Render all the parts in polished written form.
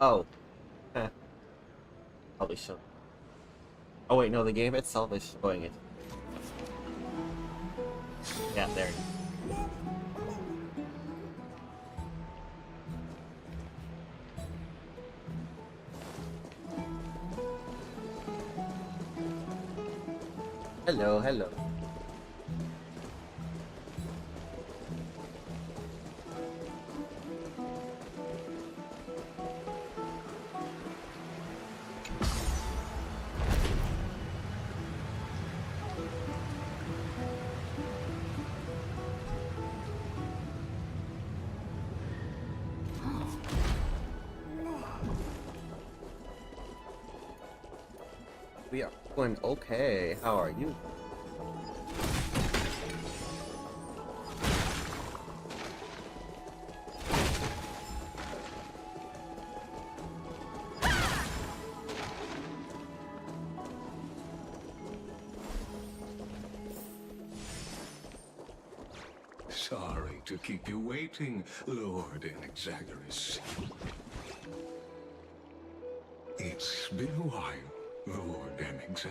Oh, eh, probably should. Oh wait, no, the game itself is showing it. Yeah, there. Hello, hello. We are doing okay. How are you? Sorry to keep you waiting, Lord Anaxa. It's been a while, Lord Anaxa.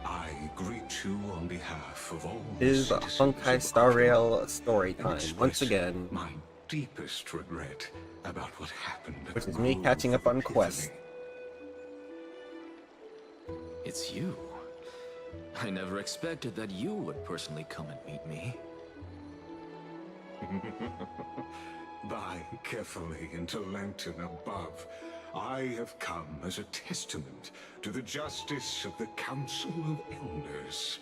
I greet you on behalf of all Is citizens Honkai of Star Rail Akima story and time once express again, my deepest regret about what happened at which the is me Grove catching of up on Epiphany. quests. It's you. I never expected that you would personally come and meet me. By carefully into Lantern above, I have come as a testament to the justice of the Council of Elders.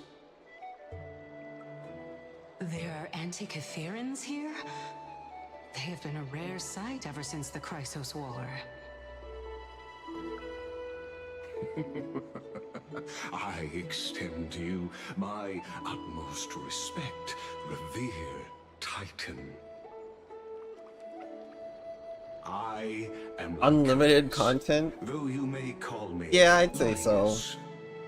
There are Antikytherans here? They have been a rare sight ever since the Chrysos War. I extend to you my utmost respect, revered Titan. I am Unlimited Anaxa, content? though you may call me Yeah, I'd say so. Linus,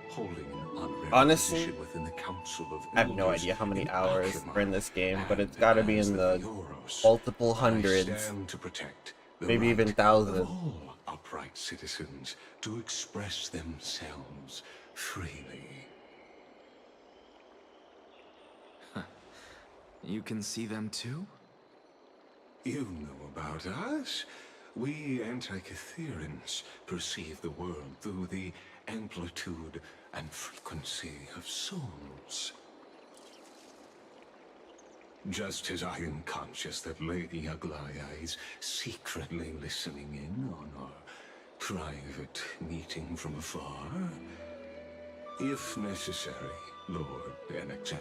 holding an honorary Honestly, position within the Council of I have no Elders idea how many in hours Akima, are in this game, but it's and gotta be as in the Fioros, multiple I hundreds, stand to protect the maybe even right thousands. of all upright citizens to express themselves freely. You can see them too? You know about us. We Antikytherans perceive the world through the amplitude and frequency of souls. Just as I am conscious that Lady Aglaya is secretly listening in on our private meeting from afar, if necessary, Lord Anaxa,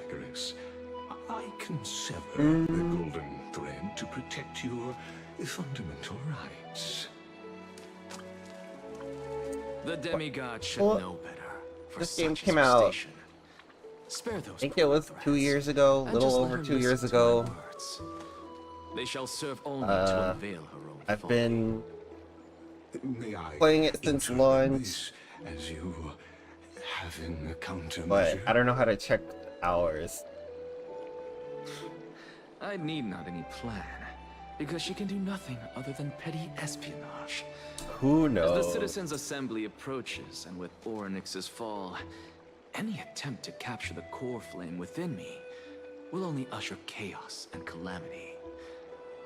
I can sever the golden thread to protect your fundamental rights. The demigod should Well, know better. For this game such came is her out, station. Spare those I think it was 2 threats, years ago, a and little just let over her 2 years listen to my ago. words. They shall serve only to unveil her own I've folly. been May I playing it since interpret launch, this as you having a countermeasure? but I don't know how to check hours. I need not any plan, because she can do nothing other than petty espionage. Who As the knows? Citizens' Assembly approaches, and with Oryx's fall, any attempt to capture the core flame within me will only usher chaos and calamity.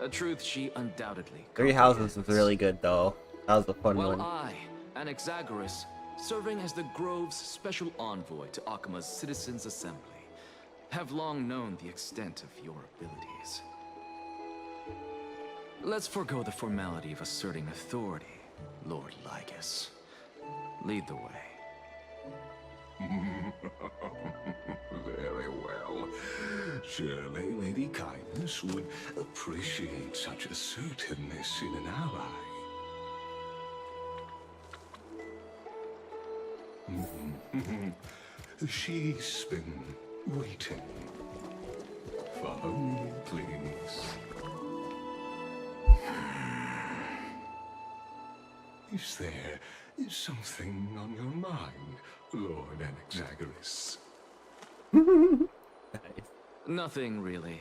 A truth she undoubtedly Three Houses was comprehends. really good though. That was a fun While one. I, Anaxa, serving as the Grove's special envoy to Akima's Citizens' Assembly, have long known the extent of your abilities. Let's forego the formality of asserting authority, Lord Lygus. Lead the way. Very well. Surely Lady Kindness would appreciate such assertiveness in an ally. She's been waiting. Follow me, please. Is there something on your mind, Lord Anaxa? Nice. Nothing really.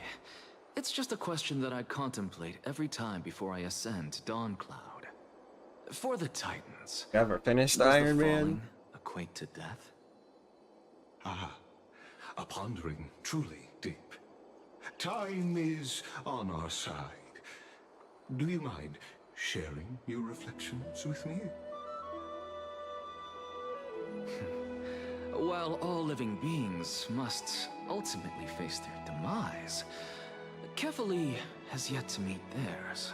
It's just a question that I contemplate every time before I ascend to Dawncloud. For the Titans, You ever finished does the Iron Man? falling equate to death? Ah, a pondering truly deep. Time is on our side. Do you mind sharing your reflections with me? While all living beings must ultimately face their demise, Kefali has yet to meet theirs.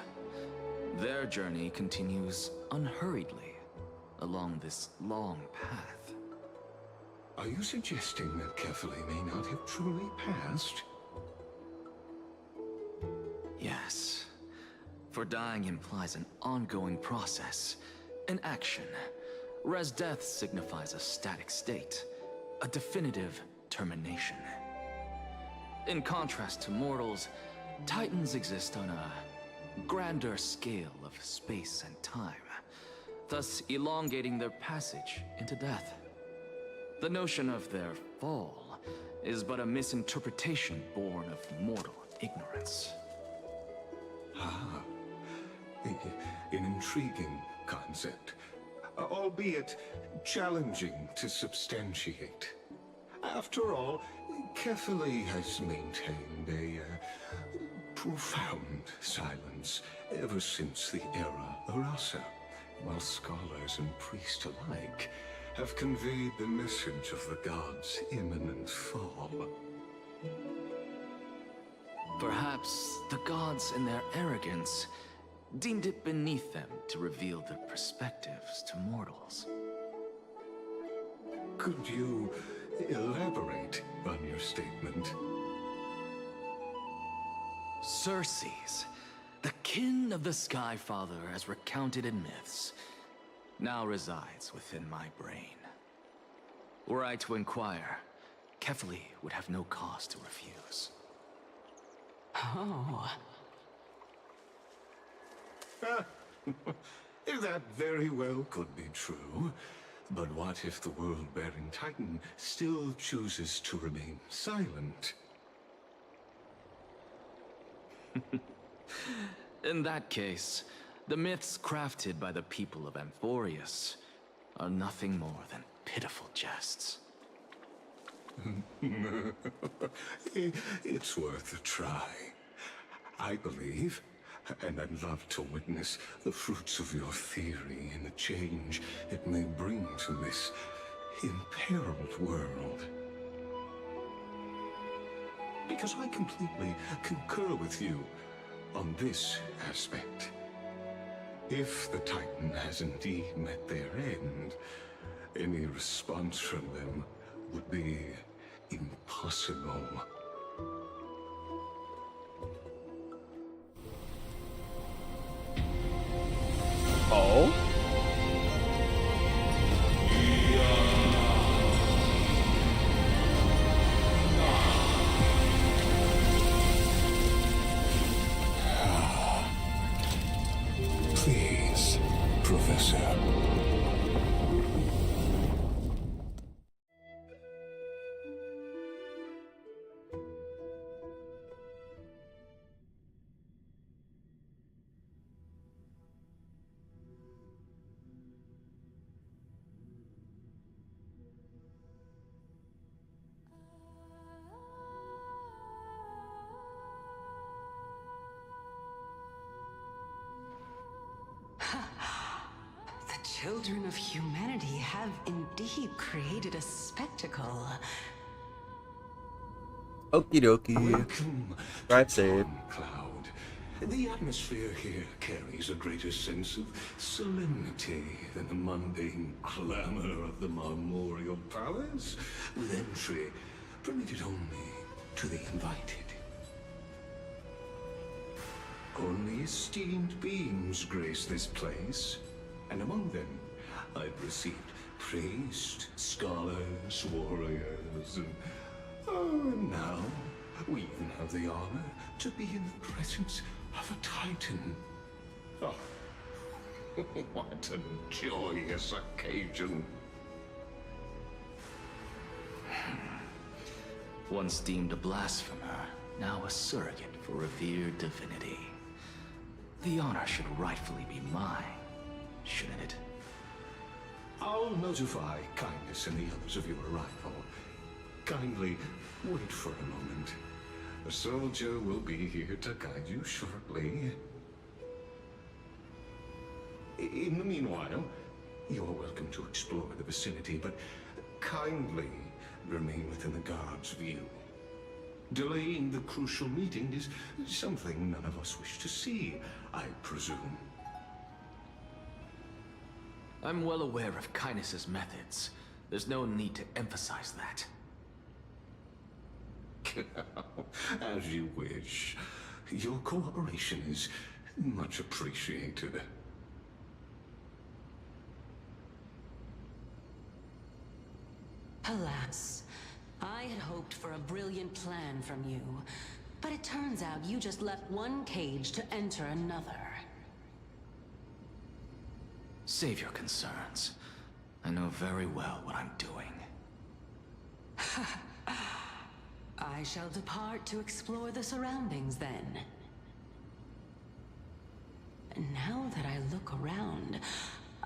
Their journey continues unhurriedly along this long path. Are you suggesting that Kefali may not have truly passed? Yes. For dying implies an ongoing process, an action, whereas death signifies a static state, a definitive termination. In contrast to mortals, Titans exist on a grander scale of space and time, thus elongating their passage into death. The notion of their fall is but a misinterpretation born of mortal ignorance. Ah, an intriguing concept, albeit challenging to substantiate. After all, Kefali has maintained a profound silence ever since the era Arasa, while scholars and priests alike have conveyed the message of the gods' imminent fall. Perhaps the gods, in their arrogance, deemed it beneath them to reveal their perspectives to mortals. Could you elaborate on your statement? Circes, the kin of the Sky Father as recounted in myths, now resides within my brain. Were I to inquire, Kefali would have no cause to refuse. Oh. That very well could be true. But what if the world-bearing Titan still chooses to remain silent? In that case, the myths crafted by the people of Amphorius are nothing more than pitiful jests. It's worth a try. I believe, and I'd love to witness the fruits of your theory and the change it may bring to this imperiled world. Because I completely concur with you on this aspect. If the Titan has indeed met their end, any response from them would be impossible. Oh? Please, Professor. The children of humanity have indeed created a spectacle. Okie dokie. Welcome Drive to safe. Cloud. The atmosphere here carries a greater sense of solemnity than the mundane clamor of the Marmorial Palace, with entry permitted only to the invited. Only esteemed beings grace this place, and among them I've received priests, scholars, warriors, and now we even have the honor to be in the presence of a Titan. Oh, what a joyous occasion. Once deemed a blasphemer, now a surrogate for revered divinity. The honor should rightfully be mine, shouldn't it? I'll notify Kindness and the others of your arrival. Kindly wait for a moment. A soldier will be here to guide you shortly. In the meanwhile, you're welcome to explore the vicinity, but kindly remain within the guard's view. Delaying the crucial meeting is something none of us wish to see, I presume. I'm well aware of Kindness's methods. There's no need to emphasize that. As you wish. Your cooperation is much appreciated. Alas, I had hoped for a brilliant plan from you, but it turns out you just left one cage to enter another. Save your concerns. I know very well what I'm doing. I shall depart to explore the surroundings then. Now that I look around,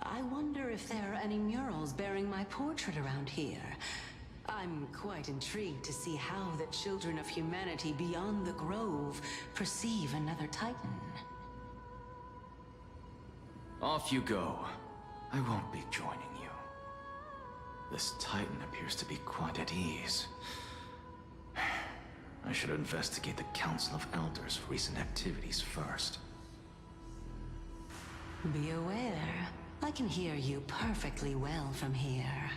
I wonder if there are any murals bearing my portrait around here. I'm quite intrigued to see how the children of humanity beyond the grove perceive another Titan. Off you go. I won't be joining you. This Titan appears to be quite at ease. I should investigate the Council of Elders' recent activities first. Be aware, I can hear you perfectly well from here.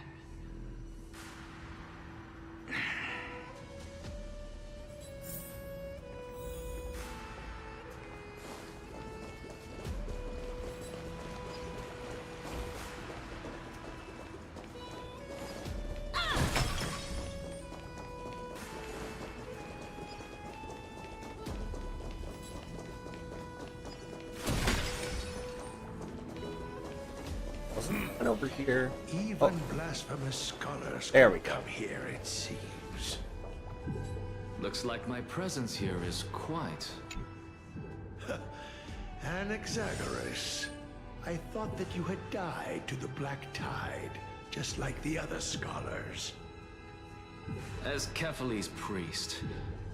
And over here. Even blasphemous scholars There we can go. come here, it seems. Looks like my presence here is quite... Anaxagoras, I thought that you had died to the Black Tide, just like the other scholars. As Kephales's priest,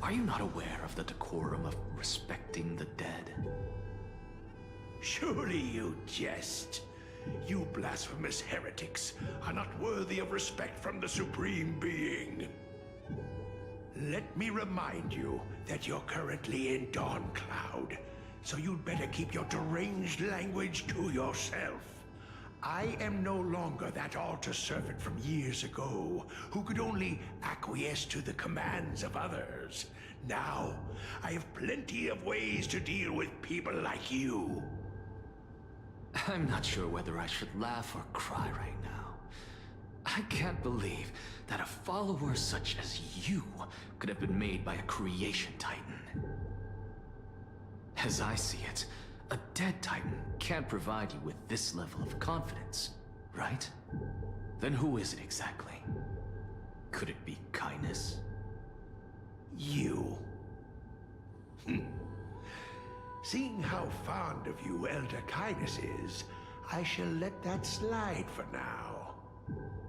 are you not aware of the decorum of respecting the dead? Surely you jest. You blasphemous heretics are not worthy of respect from the Supreme Being. Let me remind you that you're currently in Dawn Cloud, so you'd better keep your deranged language to yourself. I am no longer that altar servant from years ago, who could only acquiesce to the commands of others. Now, I have plenty of ways to deal with people like you. I'm not sure whether I should laugh or cry right now. I can't believe that a follower such as you could have been made by a creation titan. As I see it, a dead titan can't provide you with this level of confidence, right? Then who is it exactly? Could it be kindness? You. Seeing how fond of you Elder Kindness is, I shall let that slide for now.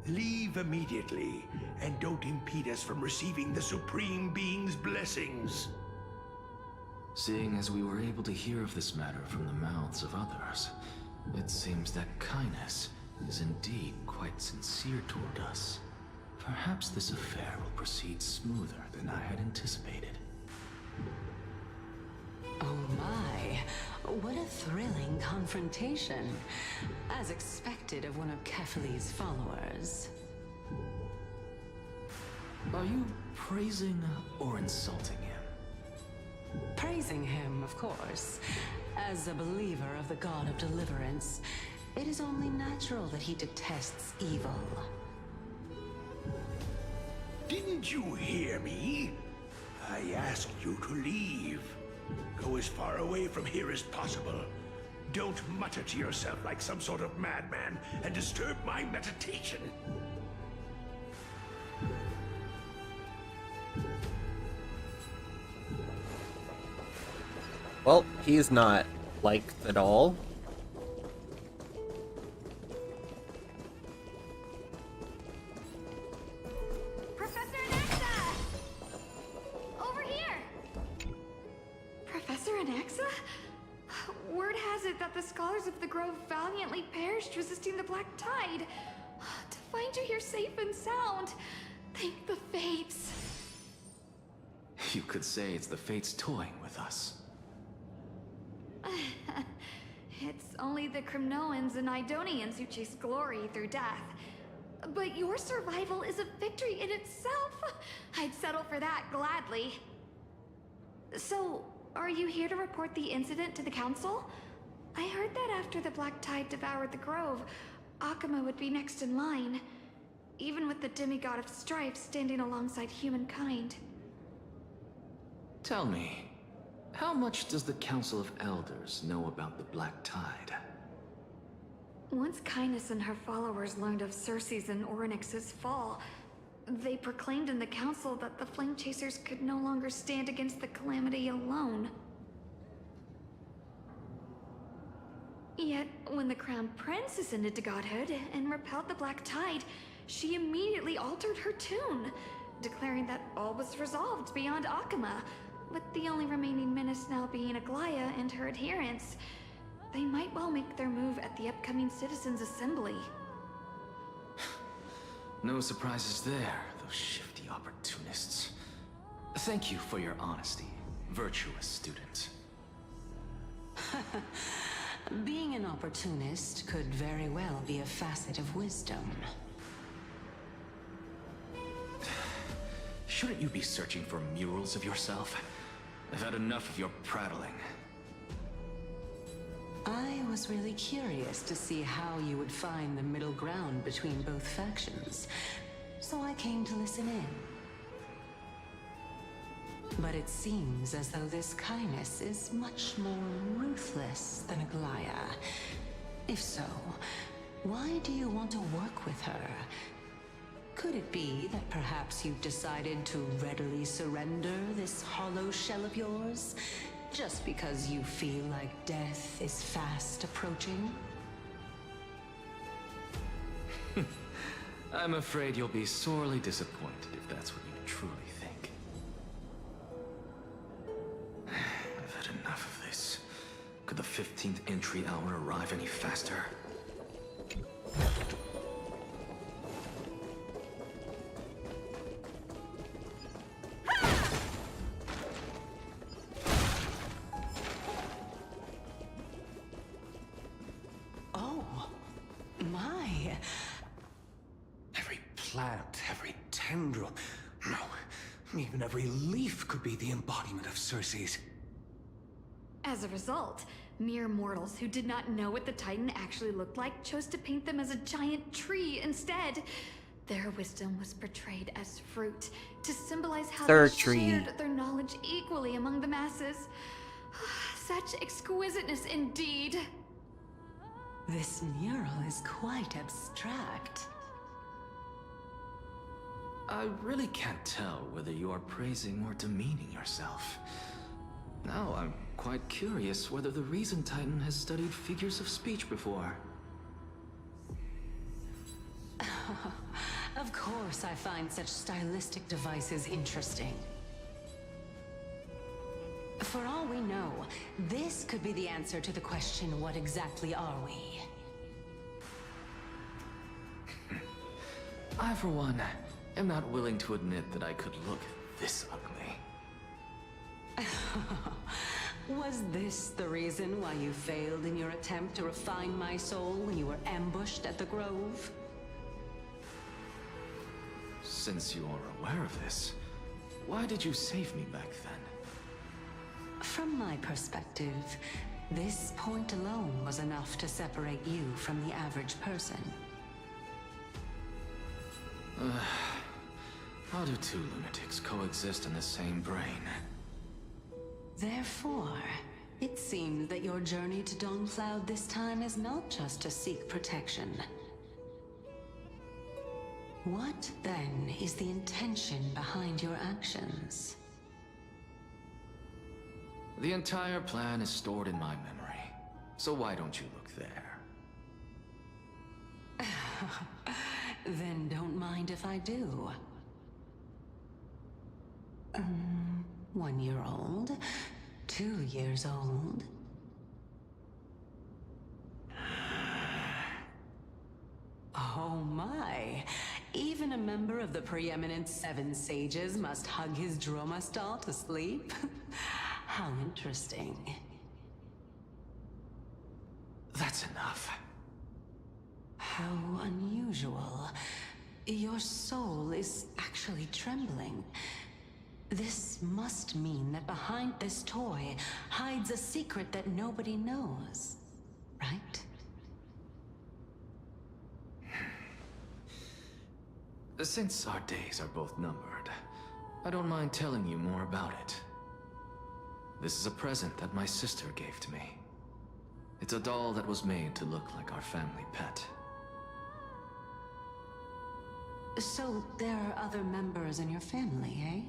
Leave immediately, and don't impede us from receiving the Supreme Being's blessings. Seeing as we were able to hear of this matter from the mouths of others, it seems that kindness is indeed quite sincere toward us. Perhaps this affair will proceed smoother than I had anticipated. Oh my, what a thrilling confrontation. As expected of one of Kephales's followers. Are you praising or insulting him? Praising him, of course. As a believer of the God of Deliverance, it is only natural that he detests evil. Didn't you hear me? I asked you to leave. Go as far away from here as possible. Don't mutter to yourself like some sort of madman and disturb my meditation. Well, he's not liked at all. Professor Anaxa! Over here! Professor Anaxa? Word has it that the scholars of the Grove valiantly perished resisting the Black Tide. To find you here safe and sound, thank the Fates. You could say it's the Fates toying with us. It's only the Kremnoans and Idonians who chase glory through death. But your survival is a victory in itself. I'd settle for that gladly. So, are you here to report the incident to the Council? I heard that after the Black Tide devoured the Grove, Akuma would be next in line, even with the demigod of strife standing alongside humankind. Tell me, how much does the Council of Elders know about the Black Tide? Once Kindness and her followers learned of Circe's and Orynyx's fall, they proclaimed in the Council that the Flame Chasers could no longer stand against the Calamity alone. Yet, when the Crown Prince ascended to godhood and repelled the Black Tide, she immediately altered her tune, declaring that all was resolved beyond Akuma, with the only remaining menace now being Aglaya and her adherents. They might well make their move at the upcoming Citizens' Assembly. No surprises there, those shifty opportunists. Thank you for your honesty, virtuous student. Being an opportunist could very well be a facet of wisdom. Shouldn't you be searching for murals of yourself? I've had enough of your prattling. I was really curious to see how you would find the middle ground between both factions, so I came to listen in. But it seems as though this Kindness is much more ruthless than Aglaya. If so, why do you want to work with her? Could it be that perhaps you've decided to readily surrender this hollow shell of yours, just because you feel like death is fast approaching? I'm afraid you'll be sorely disappointed if that's what you truly think. I've had enough of this. Could the 15th entry hour arrive any faster? Every tendril, no, even every leaf could be the embodiment of Circe's. As a result, mere mortals who did not know what the Titan actually looked like chose to paint them as a giant tree instead. Their wisdom was portrayed as fruit, to symbolize how they shared their knowledge equally among the masses. Such exquisiteness indeed. This mural is quite abstract. I really can't tell whether you are praising or demeaning yourself. Now I'm quite curious whether the Reason Titan has studied figures of speech before. Of course I find such stylistic devices interesting. For all we know, this could be the answer to the question, what exactly are we? I, for one, am not willing to admit that I could look this ugly. Was this the reason why you failed in your attempt to refine my soul when you were ambushed at the Grove? Since you are aware of this, why did you save me back then? From my perspective, this point alone was enough to separate you from the average person. How do two lunatics coexist in the same brain? Therefore, it seems that your journey to Dawnfloud this time is not just to seek protection. What, then, is the intention behind your actions? The entire plan is stored in my memory, so why don't you look there? Then don't mind if I do. 1 year old, 2 years old. Oh my! Even a member of the preeminent Seven Sages must hug his droma stall to sleep? How interesting. That's enough. How unusual. Your soul is actually trembling. This must mean that behind this toy hides a secret that nobody knows, right? Since our days are both numbered, I don't mind telling you more about it. This is a present that my sister gave to me. It's a doll that was made to look like our family pet. So there are other members in your family, eh?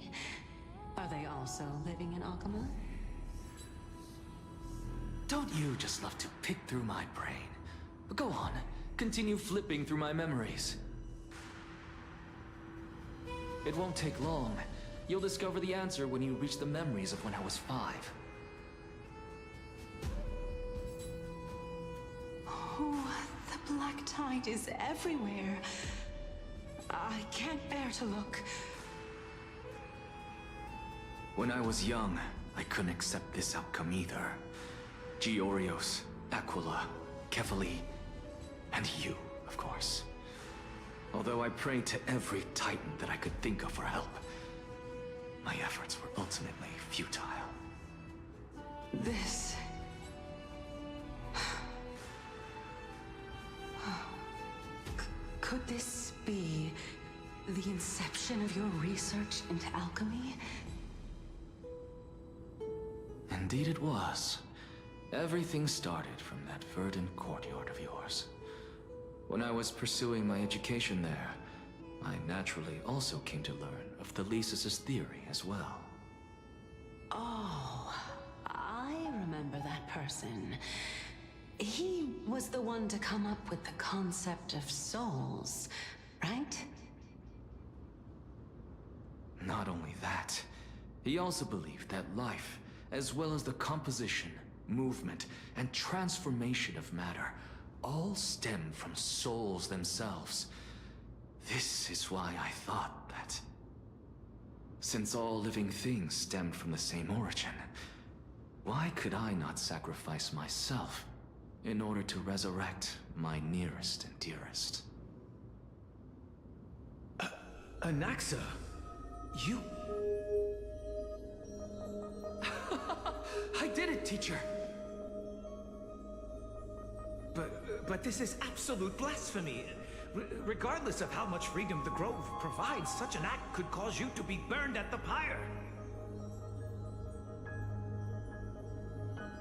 Are they also living in Alchema? Don't you just love to pick through my brain? Go on, continue flipping through my memories. It won't take long. You'll discover the answer when you reach the memories of when I was 5. Oh, the black tide is everywhere. I can't bear to look. When I was young, I couldn't accept this outcome either. Georios, Aquila, Kefali, and you, of course. Although I prayed to every titan that I could think of for help, my efforts were ultimately futile. This... Could this be the inception of your research into alchemy? Indeed it was. Everything started from that verdant courtyard of yours. When I was pursuing my education there, I naturally also came to learn of Thelesis' theory as well. Oh, I remember that person. He was the one to come up with the concept of souls, right? Not only that, he also believed that life, as well as the composition, movement, and transformation of matter, all stem from souls themselves. This is why I thought that, since all living things stemmed from the same origin, why could I not sacrifice myself in order to resurrect my nearest and dearest? Anaxa, you... I did it, teacher! But this is absolute blasphemy. Regardless of how much freedom the Grove provides, such an act could cause you to be burned at the pyre.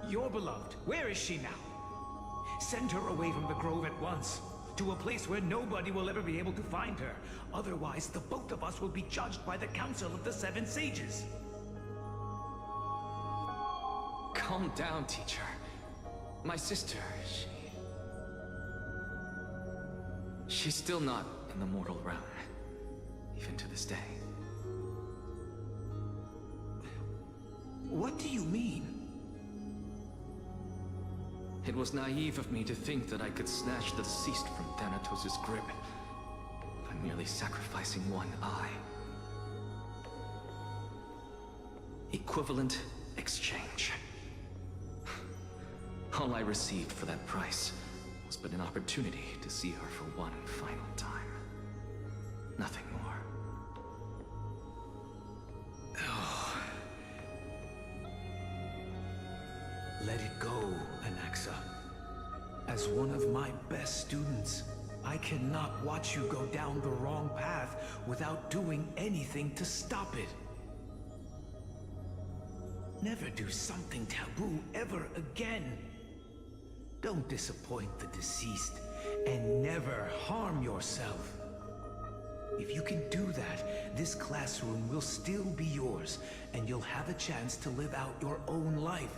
Your beloved, where is she now? Send her away from the Grove at once, to a place where nobody will ever be able to find her. Otherwise, the both of us will be judged by the Council of the Seven Sages. Calm down, teacher. My sister, she's still not in the mortal realm, even to this day. What do you mean? It was naive of me to think that I could snatch the deceased from Thanatos' grip by merely sacrificing one eye. Equivalent exchange. All I received for that price was but an opportunity to see her for one final time. Nothing more. Let it go, Anaxa. As one of my best students, I cannot watch you go down the wrong path without doing anything to stop it. Never do something taboo ever again. Don't disappoint the deceased, and never harm yourself. If you can do that, this classroom will still be yours, and you'll have a chance to live out your own life.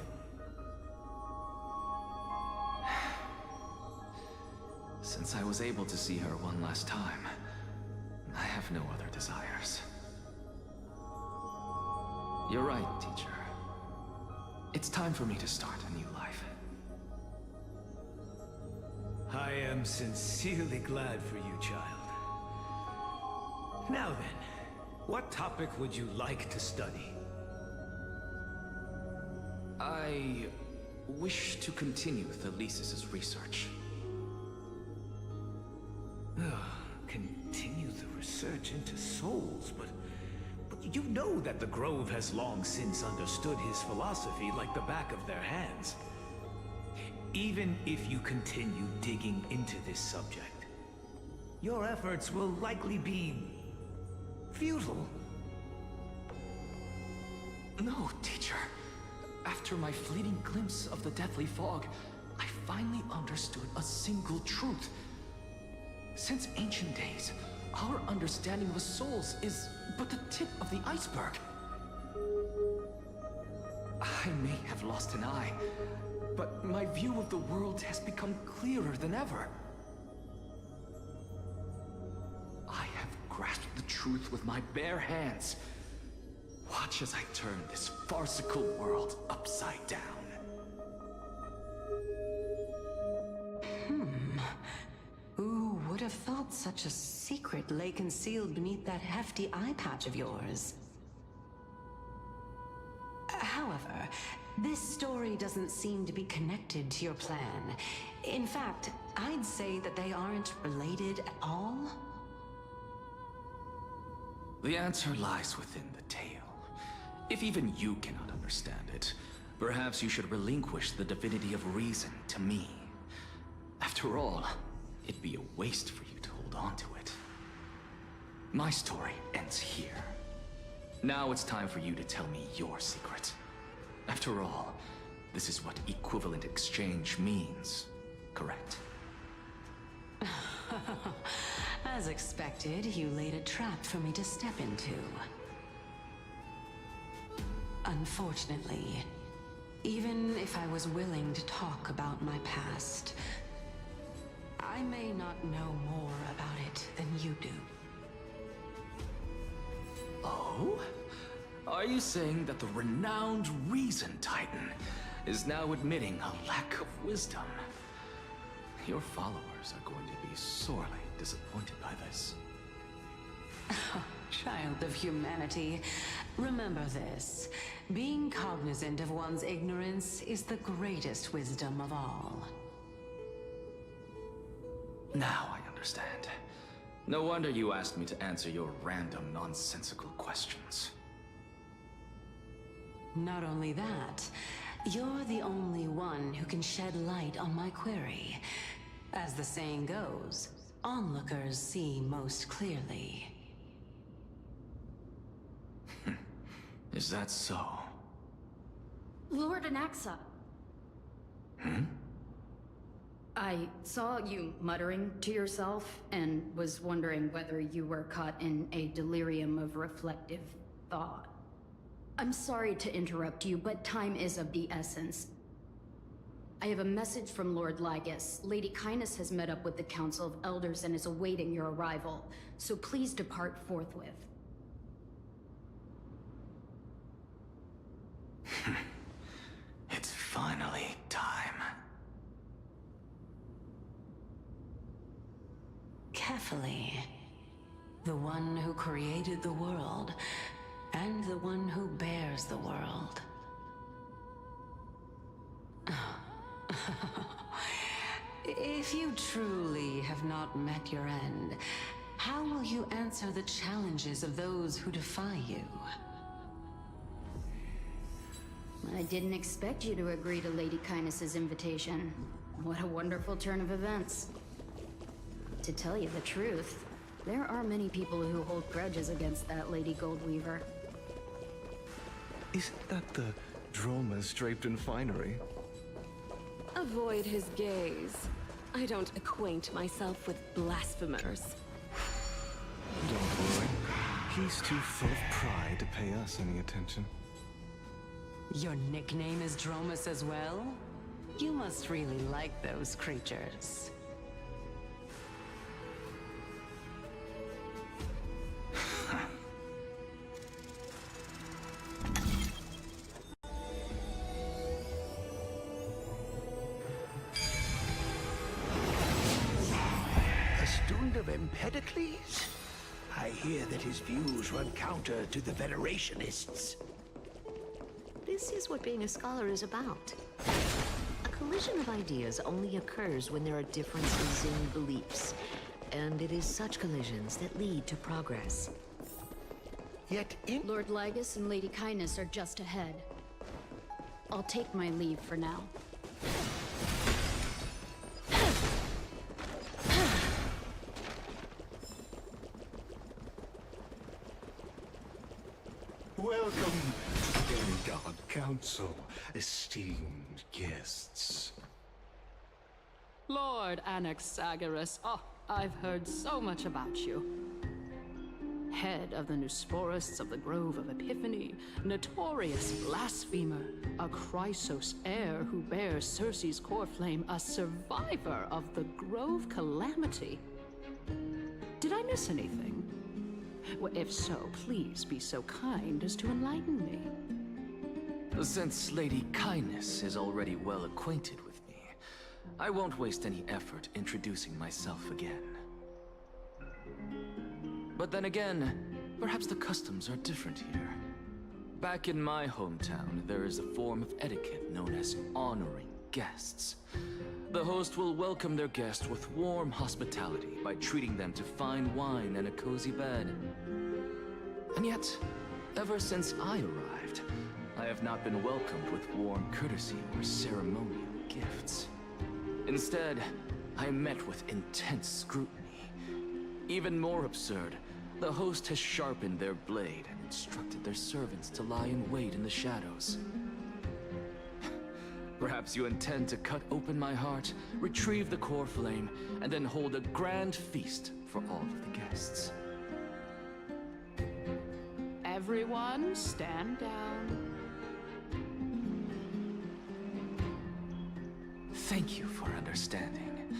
Since I was able to see her one last time, I have no other desires. You're right, teacher. It's time for me to start a new life. I am sincerely glad for you, child. Now then, what topic would you like to study? I wish to continue Thalesis' research. Continue the research into souls, but you know that the Grove has long since understood his philosophy like the back of their hands. Even if you continue digging into this subject, your efforts will likely be futile. No, teacher. After my fleeting glimpse of the deathly fog, I finally understood a single truth. Since ancient days, our understanding of the souls is but the tip of the iceberg. I may have lost an eye, but my view of the world has become clearer than ever. I have grasped the truth with my bare hands. Watch as I turn this farcical world upside down. Who would have thought such a secret lay concealed beneath that hefty eye patch of yours? However, this story doesn't seem to be connected to your plan. In fact, I'd say that they aren't related at all. The answer lies within the tale. If even you cannot understand it, perhaps you should relinquish the divinity of reason to me. After all, it'd be a waste for you to hold on to it. My story ends here. Now it's time for you to tell me your secret. After all, this is what equivalent exchange means, correct? As expected, you laid a trap for me to step into. Unfortunately, even if I was willing to talk about my past, I may not know more about it than you do. Oh? Are you saying that the renowned Reason Titan is now admitting a lack of wisdom? Your followers are going to be sorely disappointed by this. Child of humanity, remember this. Being cognizant of one's ignorance is the greatest wisdom of all. Now I understand. No wonder you asked me to answer your random, nonsensical questions. Not only that, you're the only one who can shed light on my query. As the saying goes, onlookers see most clearly. Is that so? Lord Anaxa. I saw you muttering to yourself and was wondering whether you were caught in a delirium of reflective thought. I'm sorry to interrupt you, but time is of the essence. I have a message from Lord Lygus. Lady Kindness has met up with the Council of Elders and is awaiting your arrival, so please depart forthwith. It's finally time. Carefully. The one who created the world, and the one who bears the world. If you truly have not met your end, how will you answer the challenges of those who defy you? I didn't expect you to agree to Lady Kindness's invitation. What a wonderful turn of events. To tell you the truth, there are many people who hold grudges against that Lady Goldweaver. Isn't that the dromas draped in finery? Avoid his gaze. I don't acquaint myself with blasphemers. Don't worry. He's too full of pride to pay us any attention. Your nickname is Dromus as well? You must really like those creatures. A student of Empedocles? I hear that his views run counter to the Venerationists. This is what being a scholar is about. A collision of ideas only occurs when there are differences in beliefs. And it is such collisions that lead to progress. Yet in... Lord Lygus and Lady Kindness are just ahead. I'll take my leave for now. Welcome to the Demigod Council, esteemed guests. Lord Anaxagoras, oh, I've heard so much about you. Head of the Nusporists of the Grove of Epiphany, notorious blasphemer, a Chrysos heir who bears Circe's core flame, a survivor of the Grove calamity. Did I miss anything? Well, if so, please be so kind as to enlighten me. Since Lady Kindness is already well acquainted with me, I won't waste any effort introducing myself again. But then again, perhaps the customs are different here. Back in my hometown, there is a form of etiquette known as honoring guests. The host will welcome their guest with warm hospitality by treating them to fine wine and a cozy bed. And yet, ever since I arrived, I have not been welcomed with warm courtesy or ceremonial gifts. Instead, I am met with intense scrutiny. Even more absurd, the host has sharpened their blade and instructed their servants to lie in wait in the shadows. Perhaps you intend to cut open my heart, retrieve the core flame, and then hold a grand feast for all of the guests. Everyone, stand down. Thank you for understanding.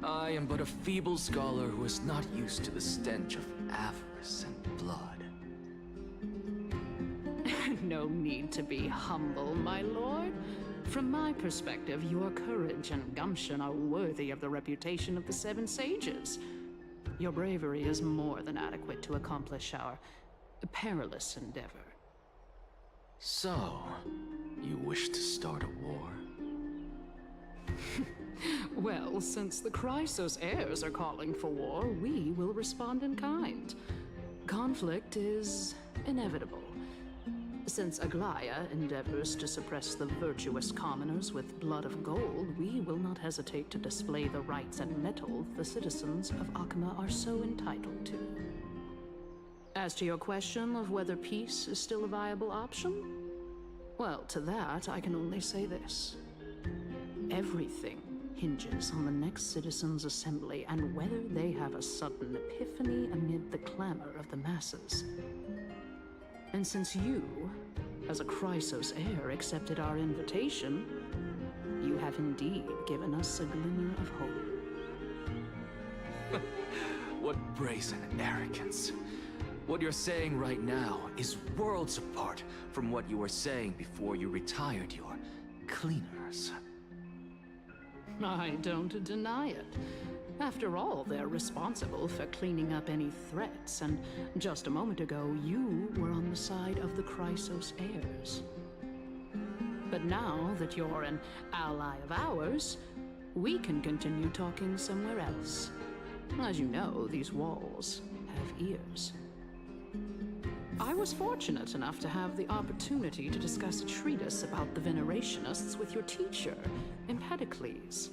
I am but a feeble scholar who is not used to the stench of avarice and blood. No need to be humble, my lord. From my perspective, your courage and gumption are worthy of the reputation of the Seven Sages. Your bravery is more than adequate to accomplish our perilous endeavor. So, you wish to start a war? Well, since the Chrysos heirs are calling for war, we will respond in kind. Conflict is inevitable. Since Aglaya endeavors to suppress the virtuous commoners with blood of gold, we will not hesitate to display the rights and mettle the citizens of Akima are so entitled to. As to your question of whether peace is still a viable option, well, to that I can only say this. Everything hinges on the next citizens' assembly and whether they have a sudden epiphany amid the clamor of the masses. And since you, as a Chrysos heir, accepted our invitation, you have indeed given us a glimmer of hope. What brazen arrogance. What you're saying right now is worlds apart from what you were saying before you retired your cleaners. I don't deny it. After all, they're responsible for cleaning up any threats, and just a moment ago, you were on the side of the Chrysos heirs. But now that you're an ally of ours, we can continue talking somewhere else. As you know, these walls have ears. I was fortunate enough to have the opportunity to discuss a treatise about the Venerationists with your teacher, Empedocles.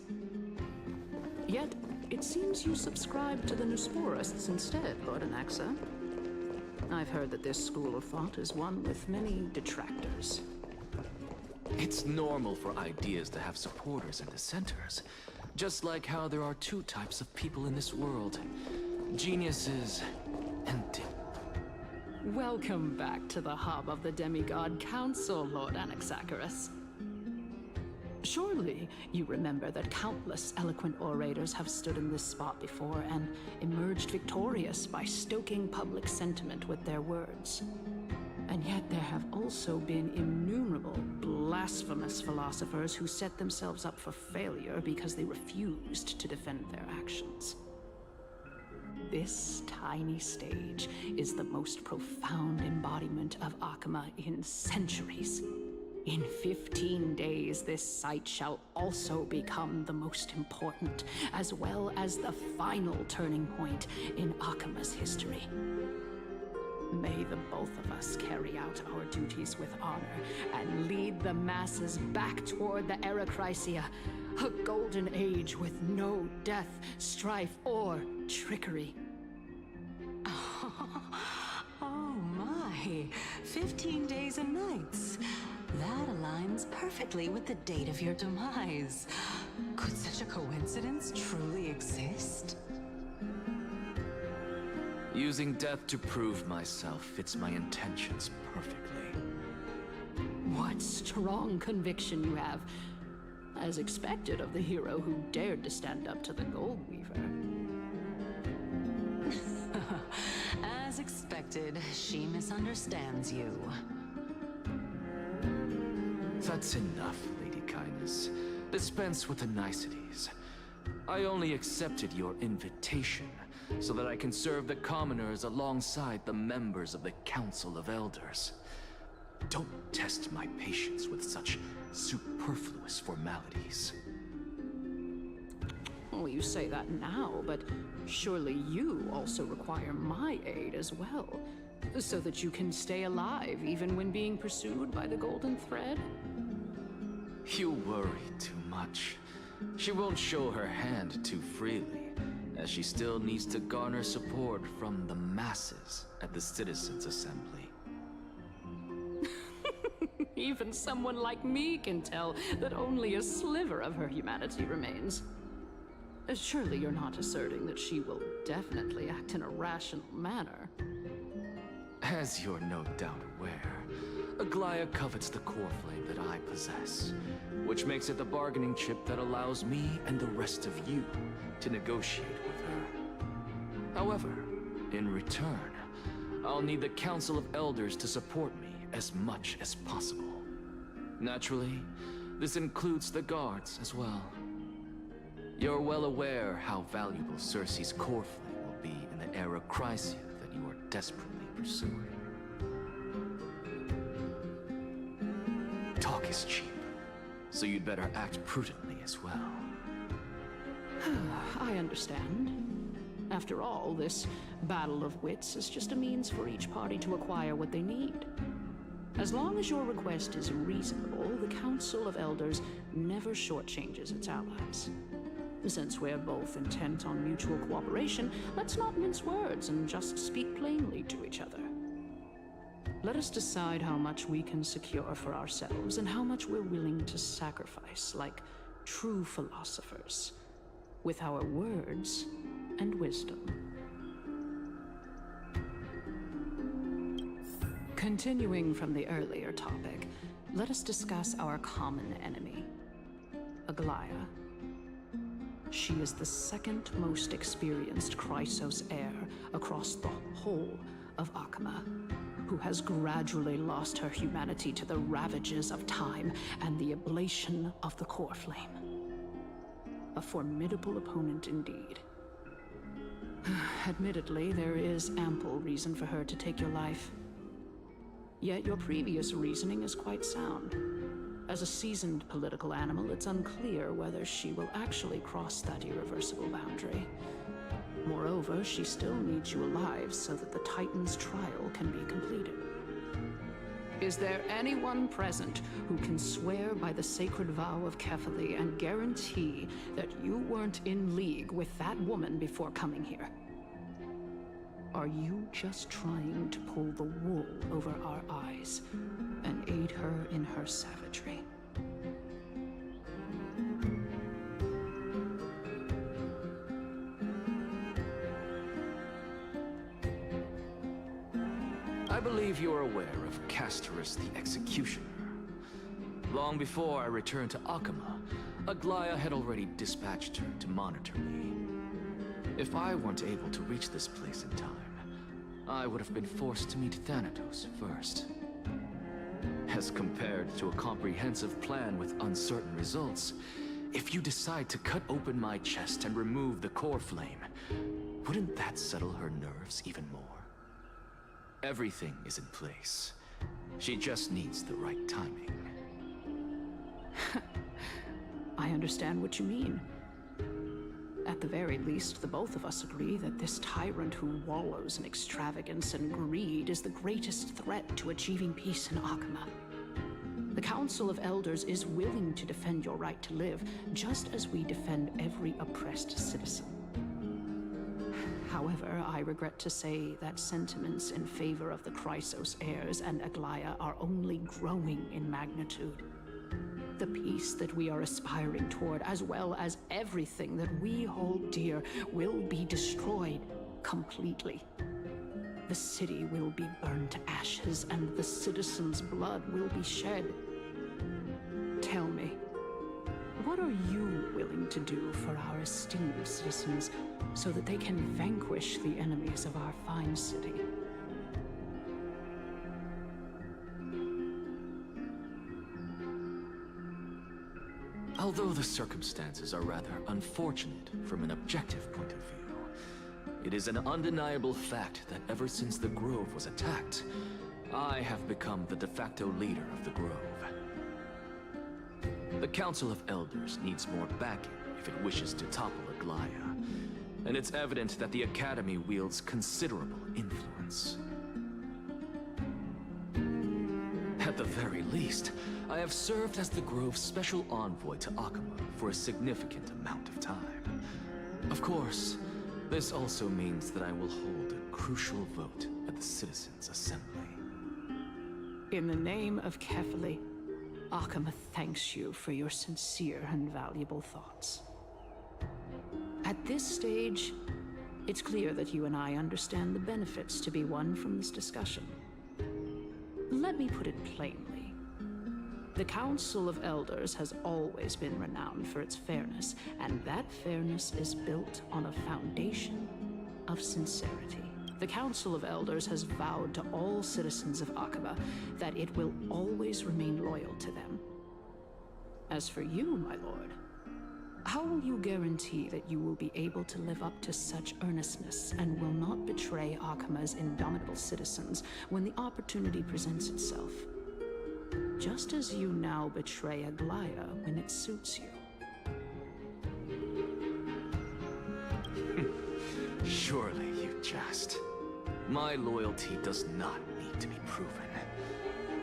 Yet, it seems you subscribe to the Nusporists instead, Lord Anaxa. I've heard that this school of thought is one with many detractors. It's normal for ideas to have supporters and dissenters, just like how there are two types of people in this world: geniuses ended. Welcome back to the hub of the Demigod Council, Lord Anaxagoras. Surely you remember that countless eloquent orators have stood in this spot before and emerged victorious by stoking public sentiment with their words. And yet there have also been innumerable blasphemous philosophers who set themselves up for failure because they refused to defend their actions. This tiny stage is the most profound embodiment of Akama in centuries. In 15 days, this site shall also become the most important, as well as the final turning point in Akama's history. May the both of us carry out our duties with honor and lead the masses back toward the Era Chrysia, a golden age with no death, strife, or trickery. Oh my, 15 days and nights. That aligns perfectly with the date of your demise. Could such a coincidence truly exist? Using death to prove myself fits my intentions perfectly. What strong conviction you have, as expected of the hero who dared to stand up to the Gold Weaver. As expected, she misunderstands you. That's enough, Lady Kindness. Dispense with the niceties. I only accepted your invitation so that I can serve the commoners alongside the members of the Council of Elders. Don't test my patience with such superfluous formalities. Well, you say that now, but surely you also require my aid as well, so that you can stay alive even when being pursued by the Golden Thread? You worry too much. She won't show her hand too freely, as she still needs to garner support from the masses at the Citizens' Assembly. Even someone like me can tell that only a sliver of her humanity remains. Surely you're not asserting that she will definitely act in a rational manner. As you're no doubt aware, Aglaya covets the core flame that I possess, which makes it the bargaining chip that allows me and the rest of you to negotiate with her. However, in return, I'll need the Council of Elders to support me as much as possible. Naturally, this includes the guards as well. You're well aware how valuable Cersei's core flame will be in the Era Chrysia that you are desperately pursuing. Talk is cheap, so you'd better act prudently as well. I understand. After all, this battle of wits is just a means for each party to acquire what they need. As long as your request is reasonable, the Council of Elders never shortchanges its allies. Since we're both intent on mutual cooperation, let's not mince words and just speak plainly to each other. Let us decide how much we can secure for ourselves and how much we're willing to sacrifice, like true philosophers, with our words and wisdom. Continuing from the earlier topic, let us discuss our common enemy, Aglaya. She is the second most experienced Chrysos heir across the whole of Akama, who has gradually lost her humanity to the ravages of time and the ablation of the core flame. A formidable opponent indeed. Admittedly, there is ample reason for her to take your life. Yet your previous reasoning is quite sound. As a seasoned political animal, it's unclear whether she will actually cross that irreversible boundary. Moreover, she still needs you alive so that the Titan's trial can be completed. Is there anyone present who can swear by the sacred vow of Kefali and guarantee that you weren't in league with that woman before coming here? Are you just trying to pull the wool over our eyes and aid her in her savagery? I believe you are aware of Castorus the Executioner. Long before I returned to Akama, Aglaya had already dispatched her to monitor me. If I weren't able to reach this place in time, I would have been forced to meet Thanatos first. As compared to a comprehensive plan with uncertain results, if you decide to cut open my chest and remove the core flame, wouldn't that settle her nerves even more? Everything is in place. She just needs the right timing. I understand what you mean. At the very least, the both of us agree that this tyrant who wallows in extravagance and greed is the greatest threat to achieving peace in Akama. The Council of Elders is willing to defend your right to live, just as we defend every oppressed citizen. However, I regret to say that sentiments in favor of the Chrysos heirs and Aglaya are only growing in magnitude. The peace that we are aspiring toward, as well as everything that we hold dear, will be destroyed completely. The city will be burned to ashes, and the citizens' blood will be shed. Tell me, what are you willing to do for our esteemed citizens so that they can vanquish the enemies of our fine city? Although the circumstances are rather unfortunate from an objective point of view, it is an undeniable fact that ever since the Grove was attacked, I have become the de facto leader of the Grove. The Council of Elders needs more backing if it wishes to topple Aglaya, and it's evident that the Academy wields considerable influence. At the very least, I have served as the Grove's special envoy to Akama for a significant amount of time. Of course, this also means that I will hold a crucial vote at the Citizens' Assembly. In the name of Kefali, Akama thanks you for your sincere and valuable thoughts. At this stage, it's clear that you and I understand the benefits to be won from this discussion. Let me put it plainly. The Council of Elders has always been renowned for its fairness, and that fairness is built on a foundation of sincerity. The Council of Elders has vowed to all citizens of Akaba that it will always remain loyal to them. As for you, my lord, how will you guarantee that you will be able to live up to such earnestness and will not betray Akama's indomitable citizens when the opportunity presents itself? Just as you now betray Aglaya when it suits you. Surely you jest. My loyalty does not need to be proven.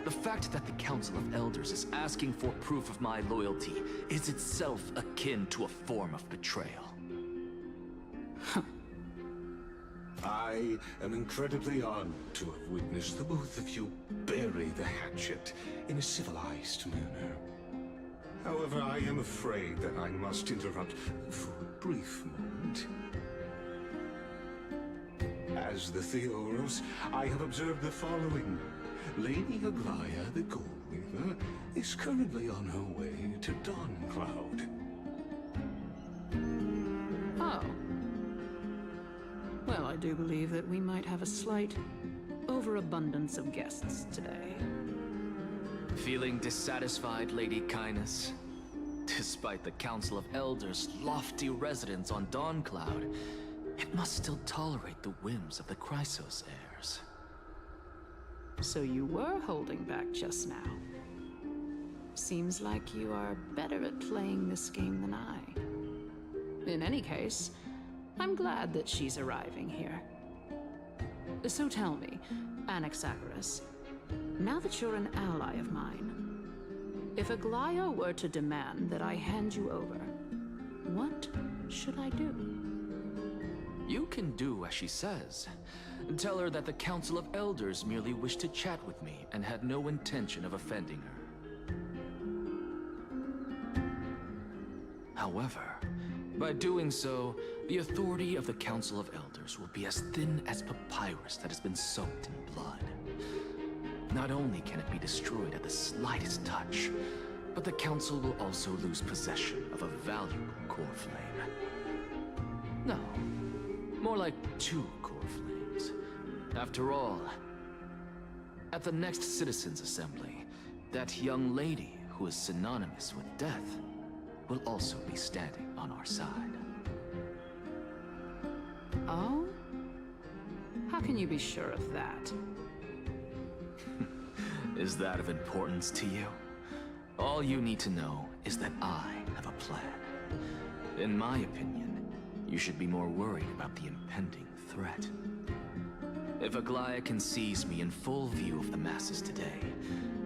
The fact that the Council of Elders is asking for proof of my loyalty is itself akin to a form of betrayal. I am incredibly honored to have witnessed the both of you bury the hatchet in a civilized manner. However, I am afraid that I must interrupt for a brief moment. As the Theoros, I have observed the following. Lady Aglaya, the Goldweaver, is currently on her way to Dawncloud. Oh. Well, I do believe that we might have a slight overabundance of guests today. Feeling dissatisfied, Lady Kindness? Despite the Council of Elders' lofty residence on Dawncloud, it must still tolerate the whims of the Chrysos heirs. So you were holding back just now. Seems like you are better at playing this game than I. In any case, I'm glad that she's arriving here. So tell me, Anaxagoras, now that you're an ally of mine, if Aglaya were to demand that I hand you over, what should I do? You can do as she says. Tell her that the Council of Elders merely wished to chat with me and had no intention of offending her. However, by doing so, the authority of the Council of Elders will be as thin as papyrus that has been soaked in blood. Not only can it be destroyed at the slightest touch, but the Council will also lose possession of a valuable core flame. No, more like 2 core flames. After all, at the next Citizens' Assembly, that young lady who is synonymous with death will also be standing on our side. Oh? How can you be sure of that? Is that of importance to you? All you need to know is that I have a plan. In my opinion, you should be more worried about the impending threat. If Aglaya can seize me in full view of the masses today,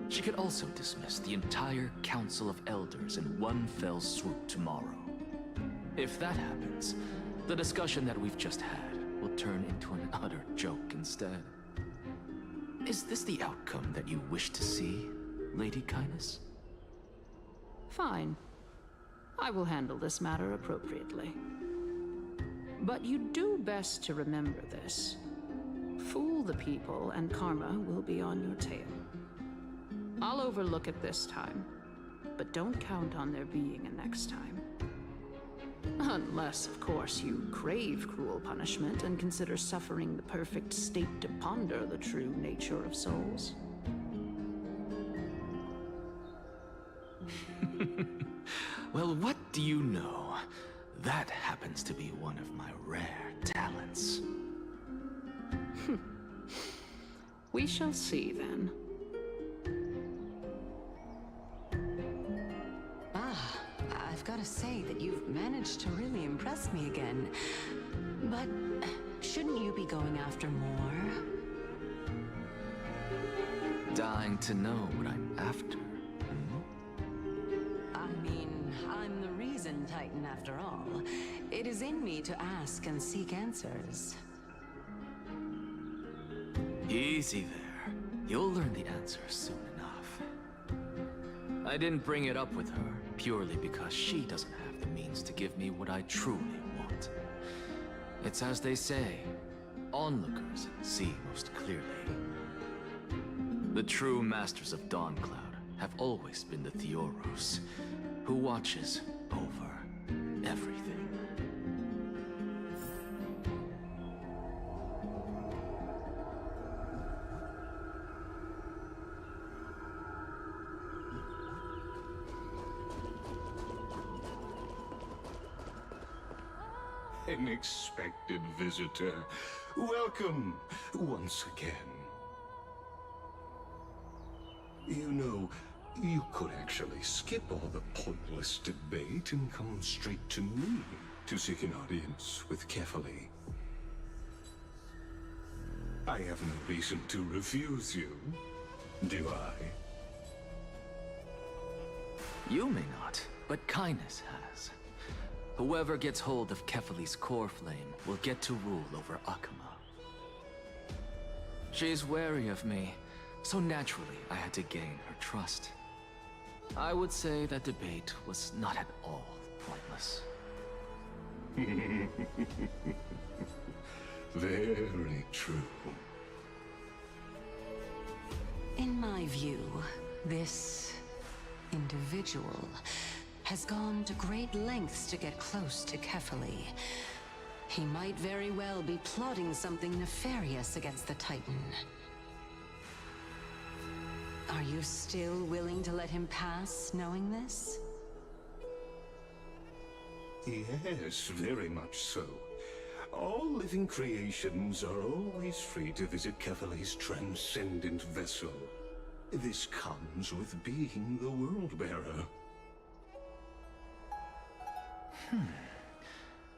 she could also dismiss the entire Council of Elders in one fell swoop tomorrow. If that happens, the discussion that we've just had will turn into an utter joke instead. Is this the outcome that you wish to see, Lady Kindness? Fine. I will handle this matter appropriately. But you do best to remember this. Fool the people, and karma will be on your tail. I'll overlook it this time, but don't count on there being a next time. Unless, of course, you crave cruel punishment and consider suffering the perfect state to ponder the true nature of souls. Well, what do you know? That happens to be one of my rare talents. We shall see, then. I've got to say that you've managed to really impress me again. But shouldn't you be going after more? Dying to know what I'm after. I mean, I'm the reason Titan after all. It is in me to ask and seek answers. Easy there. You'll learn the answers soon enough. I didn't bring it up with her purely because she doesn't have the means to give me what I truly want. It's as they say, onlookers see most clearly. The true masters of Dawncloud have always been the Theoros, who watches over everything. Unexpected visitor. Welcome once again. You know, you could actually skip all the pointless debate and come straight to me to seek an audience with Kefali. I have no reason to refuse you, do I? You may not, but Kindness has. Whoever gets hold of Kefali's core flame will get to rule over Akama. She's wary of me, so naturally I had to gain her trust. I would say that debate was not at all pointless. Very true. In my view, this individual has gone to great lengths to get close to Kefali. He might very well be plotting something nefarious against the Titan. Are you still willing to let him pass, knowing this? Yes, very much so. All living creations are always free to visit Kefali's transcendent vessel. This comes with being the World-Bearer.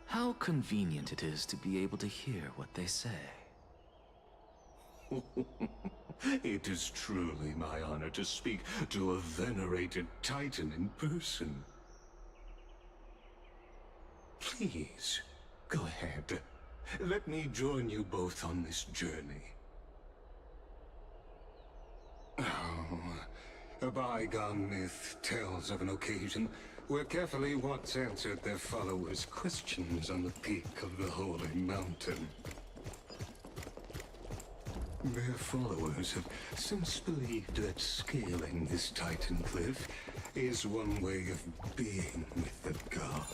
How convenient it is to be able to hear what they say. It is truly my honor to speak to a venerated Titan in person. Please, go ahead. Let me join you both on this journey. Oh, a bygone myth tells of an occasion where Kefali once answered their followers' questions on the peak of the Holy Mountain. Their followers have since believed that scaling this Titan cliff is one way of being with the god.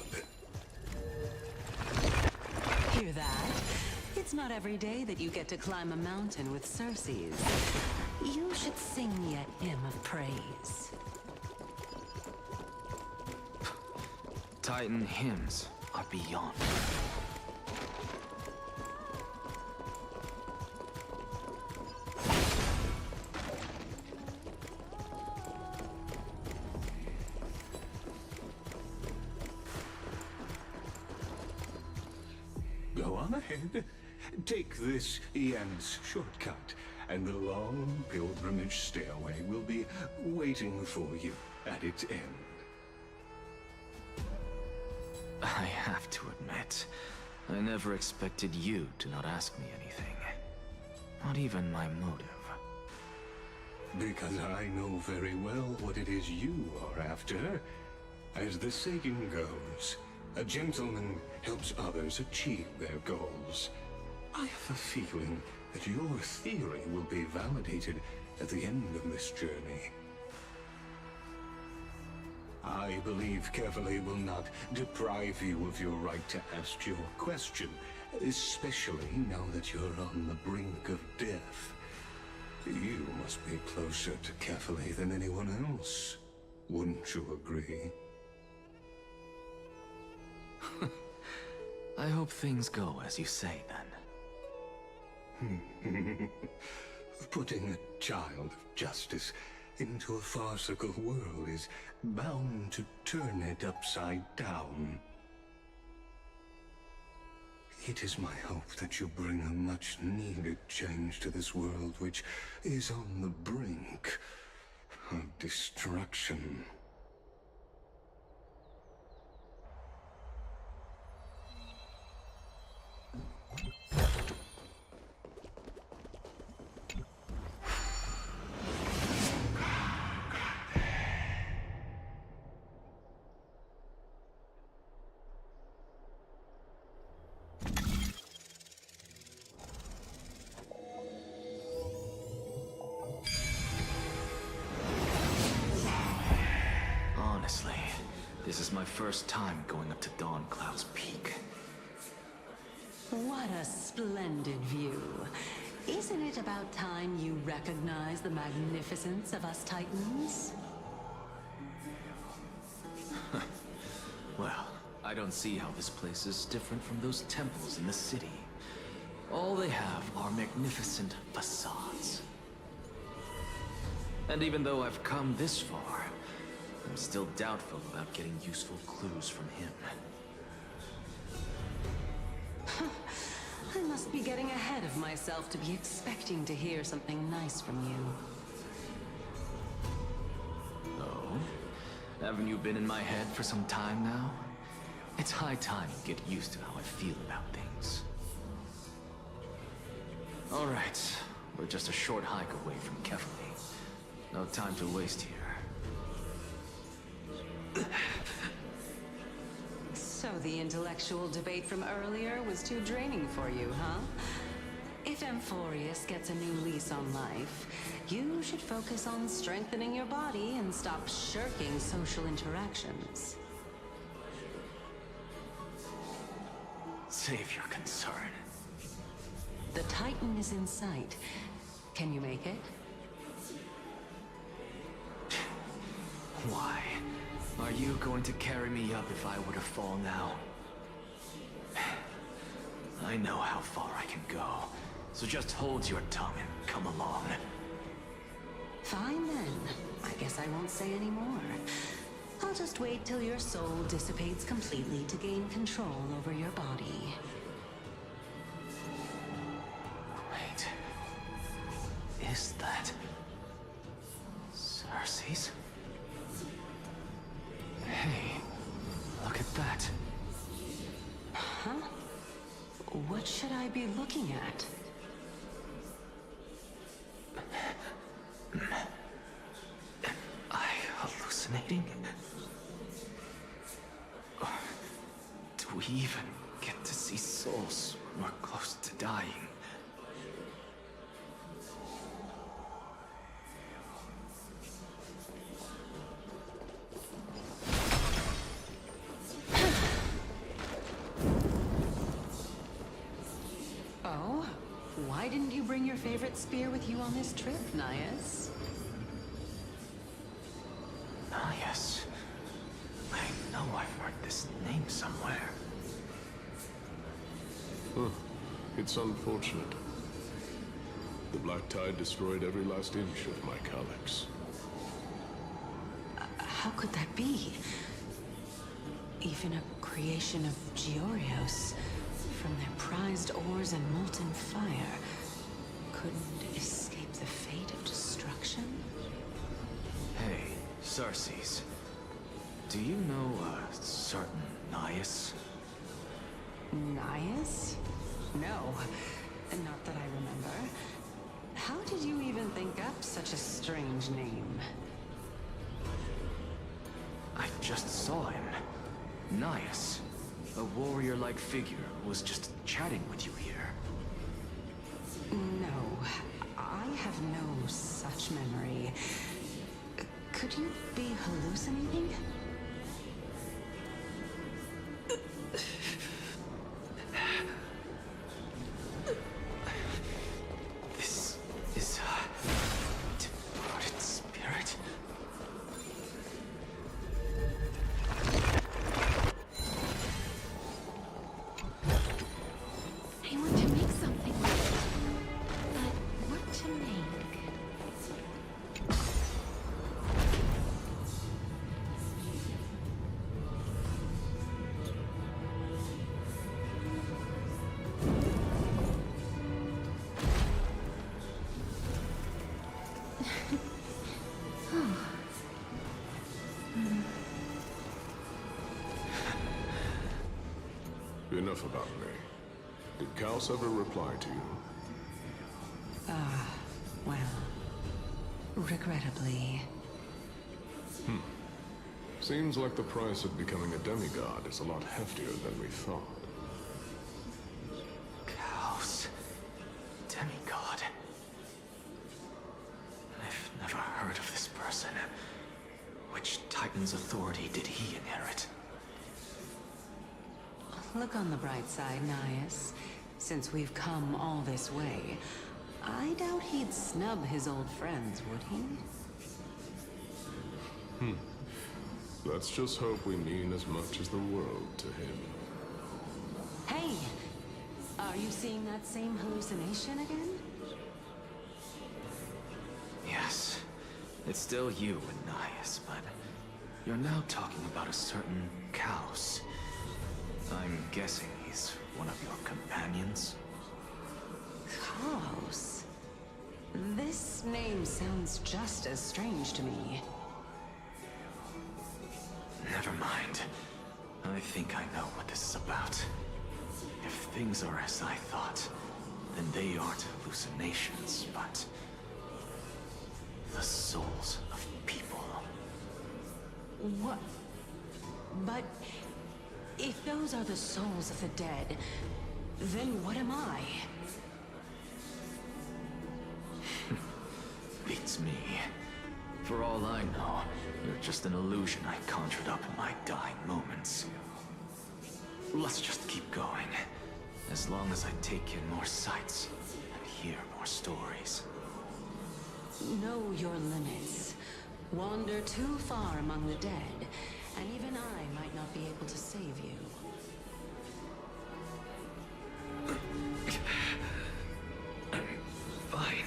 Hear that? It's not every day that you get to climb a mountain with Circes. You should sing me a hymn of praise. Titan hymns are beyond. Go on ahead. Take this Yan's shortcut, and the long pilgrimage stairway will be waiting for you at its end. I have to admit, I never expected you to not ask me anything. Not even my motive. Because I know very well what it is you are after. As the saying goes, a gentleman helps others achieve their goals. I have a feeling that your theory will be validated at the end of this journey. I believe Kefali will not deprive you of your right to ask your question, especially now that you're on the brink of death. You must be closer to Kefali than anyone else. Wouldn't you agree? I hope things go as you say, then. Putting a child of justice into a farcical world is bound to turn it upside down. It is my hope that you bring a much-needed change to this world, which is on the brink of destruction. Honestly, this is my first time going up to Dawn Cloud's peak. What a splendid view. Isn't it about time you recognize the magnificence of us Titans? Well, I don't see how this place is different from those temples in the city. All they have are magnificent facades. And even though I've come this far, I'm still doubtful about getting useful clues from him. I must be getting ahead of myself to be expecting to hear something nice from you. Oh? Haven't you been in my head for some time now? It's high time you get used to how I feel about things. Alright, we're just a short hike away from Kefali. No time to waste here. So the intellectual debate from earlier was too draining for you, huh? If Amphorius gets a new lease on life, you should focus on strengthening your body and stop shirking social interactions. Save your concern. The Titan is in sight. Can you make it? Why? Are you going to carry me up if I were to fall now? I know how far I can go, so just hold your tongue and come along. Fine then. I guess I won't say any more. I'll just wait till your soul dissipates completely to gain control over your body. Wait. Is that... Circes? Hey, look at that. Huh? What should I be looking at? Am I hallucinating? Or do we even get to see souls when we're close to dying? Oh? Why didn't you bring your favorite spear with you on this trip, Nias? Ah, yes. I know I've heard this name somewhere. Huh. It's unfortunate. The Black Tide destroyed every last inch of my calyx. How could that be? Even a creation of Georios, from their prized ores and molten fire, couldn't escape the fate of destruction? Hey, Sarces. Do you know a certain Nias? Nias? No, not that I remember. How did you even think up such a strange name? I just saw him. Nias. A warrior-like figure who was just chatting with you here. No, I have no such memory. Could you be hallucinating? This is a departed spirit. I want to make something. But what to make? Enough about me. Did Kaos ever reply to you? Well, regrettably. Seems like the price of becoming a demigod is a lot heftier than we thought. Kaos. Demigod. I've never heard of this person. Which Titan's authority did he inherit? Look on the bright side, Nias. Since we've come all this way, I doubt he'd snub his old friends, would he? Let's just hope we mean as much as the world to him. Hey! Are you seeing that same hallucination again? Yes. It's still you and Nias, but you're now talking about a certain Kaos. I'm guessing he's one of your companions? Kaos? This name sounds just as strange to me. Never mind. I think I know what this is about. If things are as I thought, then they aren't hallucinations, but the souls of people. What? But if those are the souls of the dead, then what am I? Beats me. For all I know, you're just an illusion I conjured up in my dying moments. Let's just keep going. As long as I take in more sights and hear more stories. Know your limits. Wander too far among the dead, and even I might not be able to save you. I'm fine.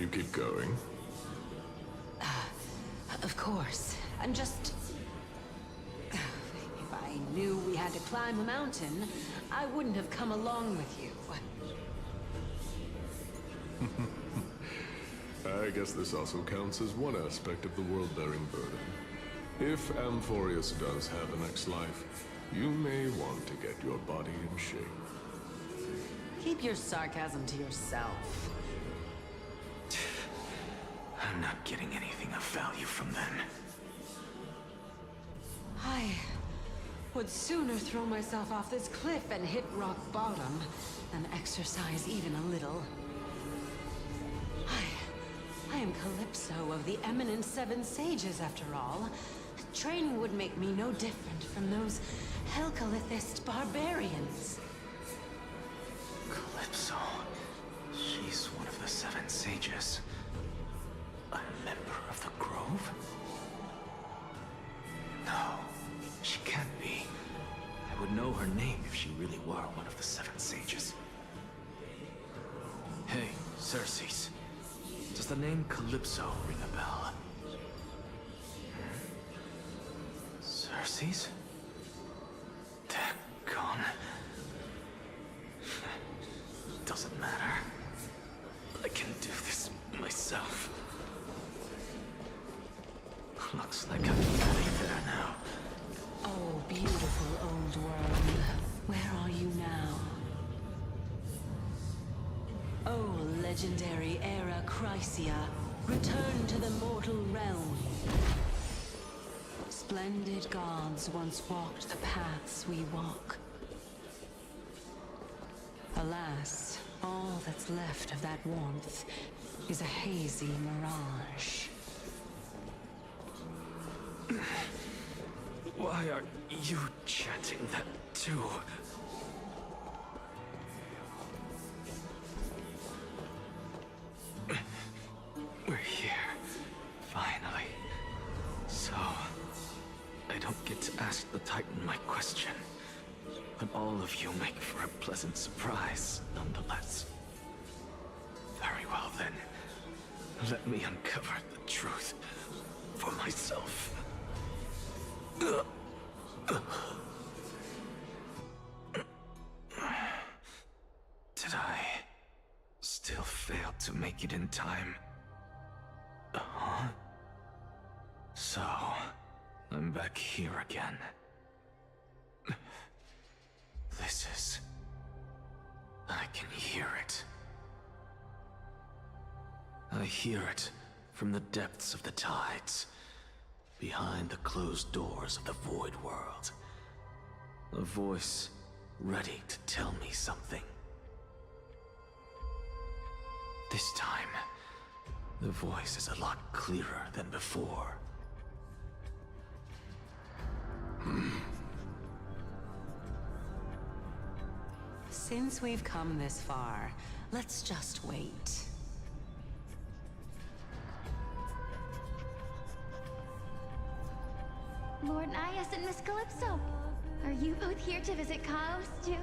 you keep going? Of course. I'm just... If I knew we had to climb a mountain, I wouldn't have come along with you. I guess this also counts as one aspect of the world-bearing burden. If Amphorius does have a next life, you may want to get your body in shape. Keep your sarcasm to yourself. I'm not getting anything of value from them. I would sooner throw myself off this cliff and hit rock bottom than exercise even a little. I am Calypso of the eminent Seven Sages, after all. Training would make me no different from those Helcalithist barbarians. Calypso. She's one of the Seven Sages. A member of the Grove? No, she can't be. I would know her name if she really were one of the Seven Sages. Hey, Circes. Does the name Calypso ring a bell? Circes? Daggone. Doesn't matter. I can do this myself. Looks like I'm getting there now. Oh, beautiful old world. Where are you now? Oh, legendary era Chrysia, return to the mortal realm. Splendid gods once walked the paths we walk. Alas, all that's left of that warmth is a hazy mirage. Why are you chanting that too? We're here, finally. So, I don't get to ask the Titan my question, but all of you make for a pleasant surprise, nonetheless. Very well then, let me uncover the truth for myself. Did I still fail to make it in time? Huh? So, I'm back here again. This is... I can hear it. I hear it from the depths of the tides, behind the closed doors of the Void World. A voice ready to tell me something. This time, the voice is a lot clearer than before. Since we've come this far, let's just wait. Lord Nias and Miss Calypso, are you both here to visit Chaos too?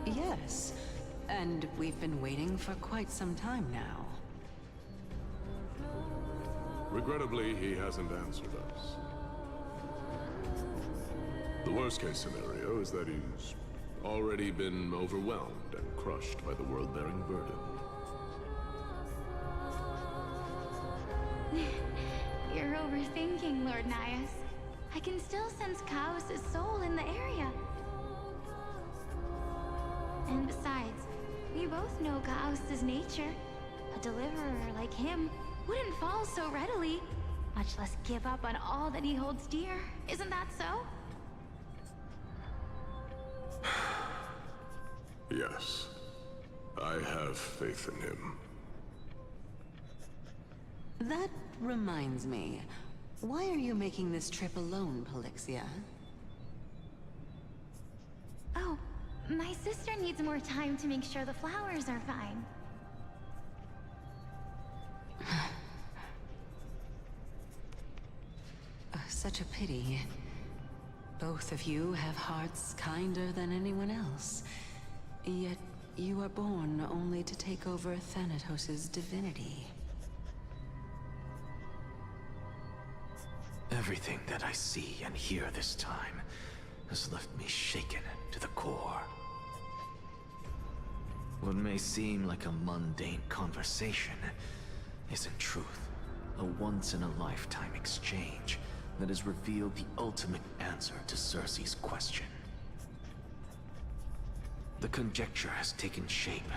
Yes, and we've been waiting for quite some time now. Regrettably, he hasn't answered us. The worst-case scenario is that he's already been overwhelmed and crushed by the world-bearing burden. You're overthinking, Lord Nias. I can still sense Chaos' soul in the area. And besides, we both know Chaos' nature. A deliverer like him wouldn't fall so readily, much less give up on all that he holds dear. Isn't that so? Yes. I have faith in him. That reminds me. Why are you making this trip alone, Polixia? Oh, my sister needs more time to make sure the flowers are fine. Such a pity. Both of you have hearts kinder than anyone else. Yet you were born only to take over Thanatos' divinity. Everything that I see and hear this time has left me shaken to the core. What may seem like a mundane conversation is in truth a once-in-a-lifetime exchange that has revealed the ultimate answer to Cersei's question. The conjecture has taken shape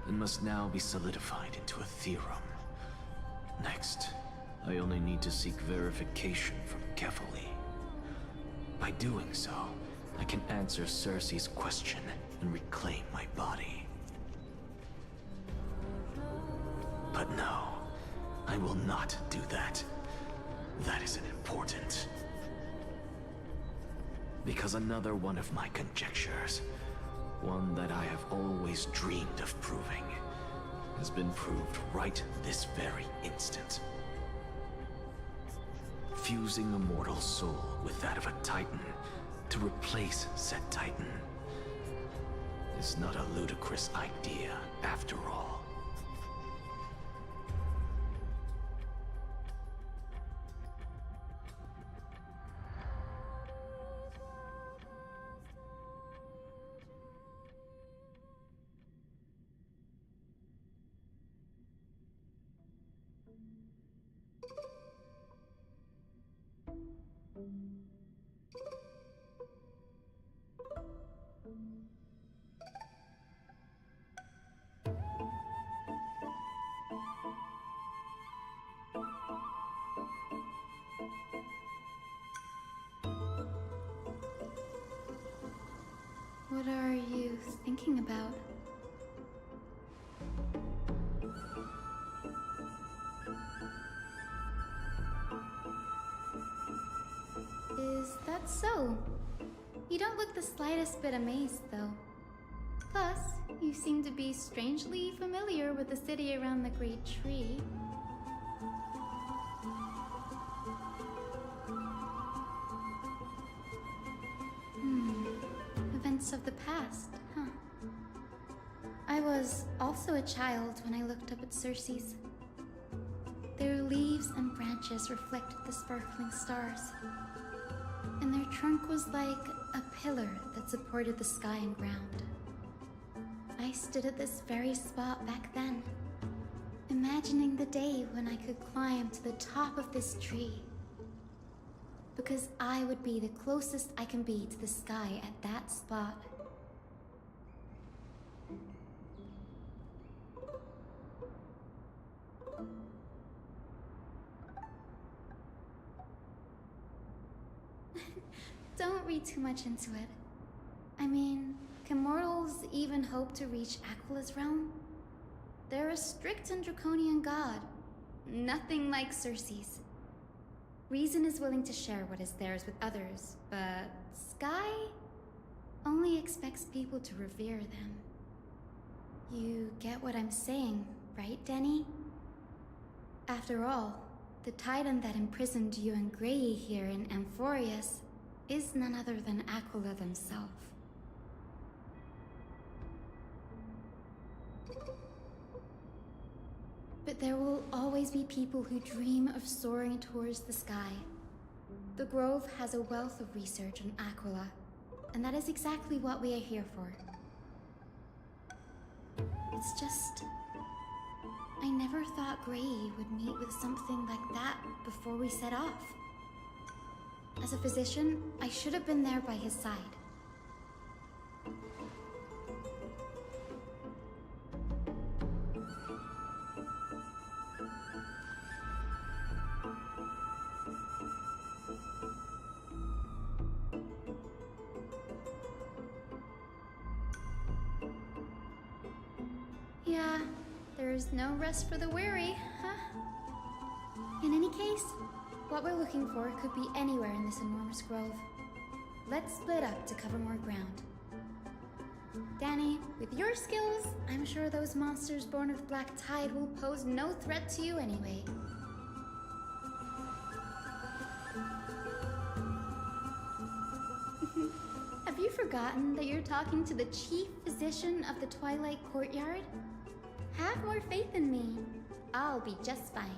and must now be solidified into a theorem. Next, I only need to seek verification from Kefali. By doing so, I can answer Cersei's question and reclaim my body. But no, I will not do that. That isn't important. Because another one of my conjectures, one that I have always dreamed of proving, has been proved right this very instant. Fusing a mortal soul with that of a Titan to replace said Titan is not a ludicrous idea after all. What are you thinking about? Is that so? You don't look the slightest bit amazed, though. Plus, you seem to be strangely familiar with the city around the Great Tree. Events of the past, huh? I was also a child when I looked up at Cersei's. Their leaves and branches reflected the sparkling stars, and their trunk was like a pillar that supported the sky and ground. I stood at this very spot back then, imagining the day when I could climb to the top of this tree, because I would be the closest I can be to the sky at that spot. Don't read too much into it. I mean, can mortals even hope to reach Aquila's realm? They're a strict and draconian god. Nothing like Cersei's. Reason is willing to share what is theirs with others, but Sky only expects people to revere them. You get what I'm saying, right, Denny? After all, the Titan that imprisoned you and Grey here in Amphorius is none other than Aquila themselves. But there will always be people who dream of soaring towards the sky. The Grove has a wealth of research on Aquila, and that is exactly what we are here for. It's just... I never thought Grey would meet with something like that before we set off. As a physician, I should have been there by his side. Yeah, there's no rest for the weary, huh? In any case, what we're looking for could be anywhere in this enormous grove. Let's split up to cover more ground. Danny, with your skills, I'm sure those monsters born of the Black Tide will pose no threat to you anyway. Have you forgotten that you're talking to the chief physician of the Twilight Courtyard? Have more faith in me. I'll be just fine.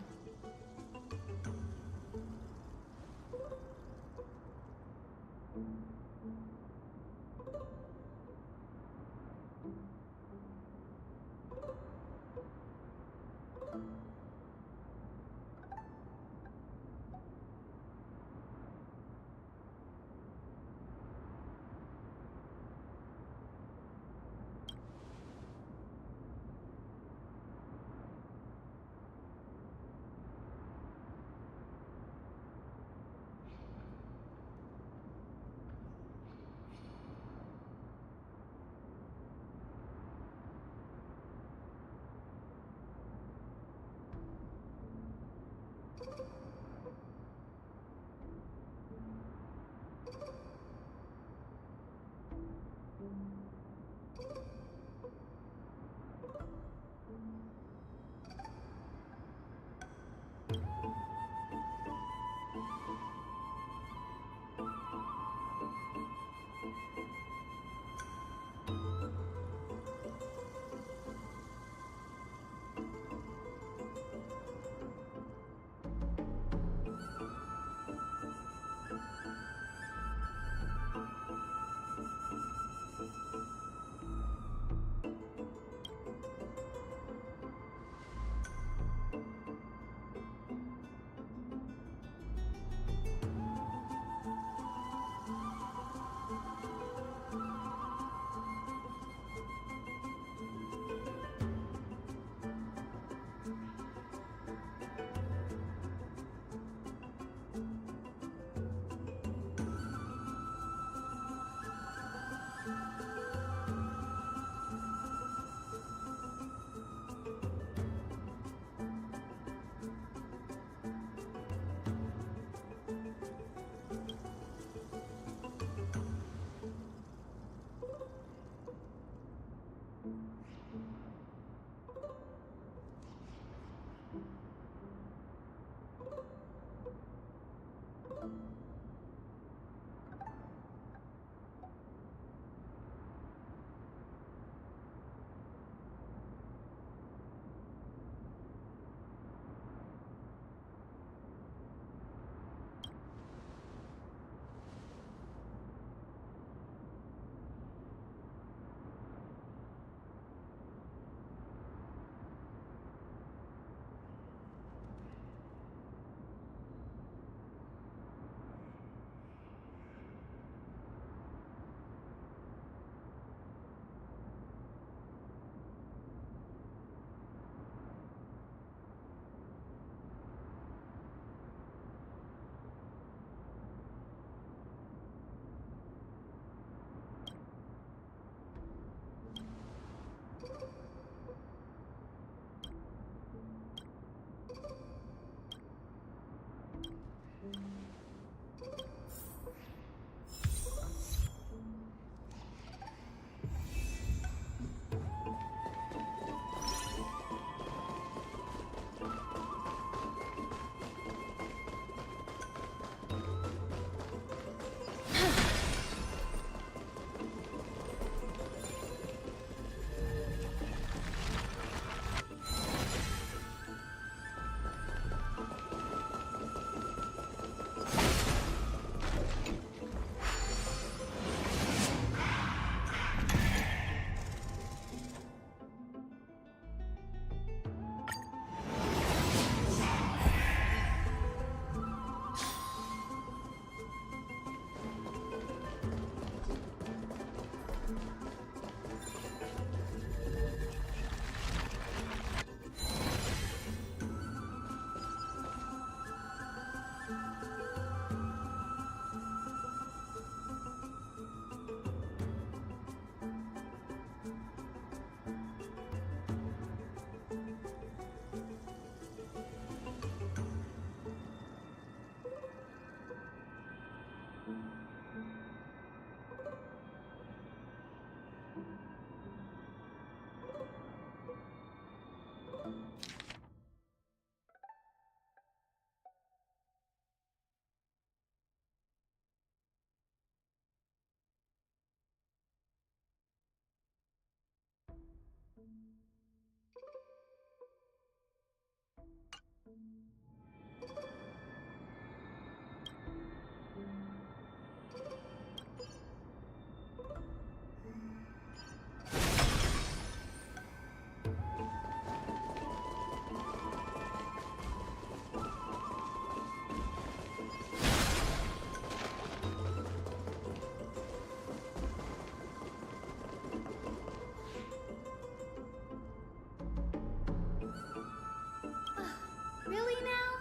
Really now?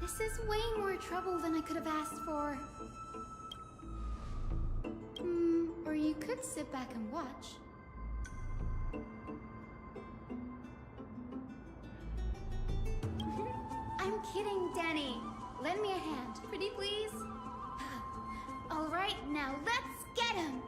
This is way more trouble than I could have asked for. Or you could sit back and watch. I'm kidding, Danny. Lend me a hand, pretty please? Alright, now let's get him!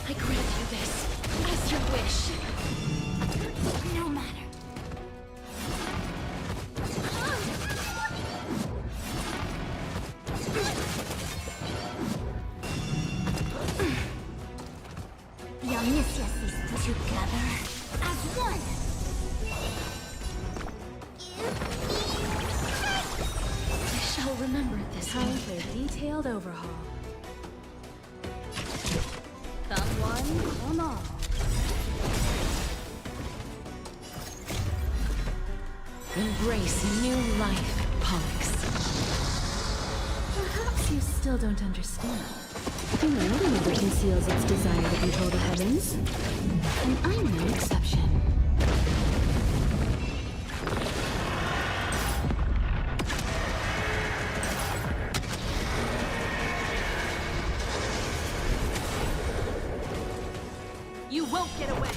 I grant you this, as you wish. No matter. Yamisias together as one. I shall remember this. Time for a detailed overhaul. Come one, come all. Embrace new life, Pollux. Perhaps you still don't understand. Humanity never conceals its desire to control the heavens. And I'm no exception. You won't get away.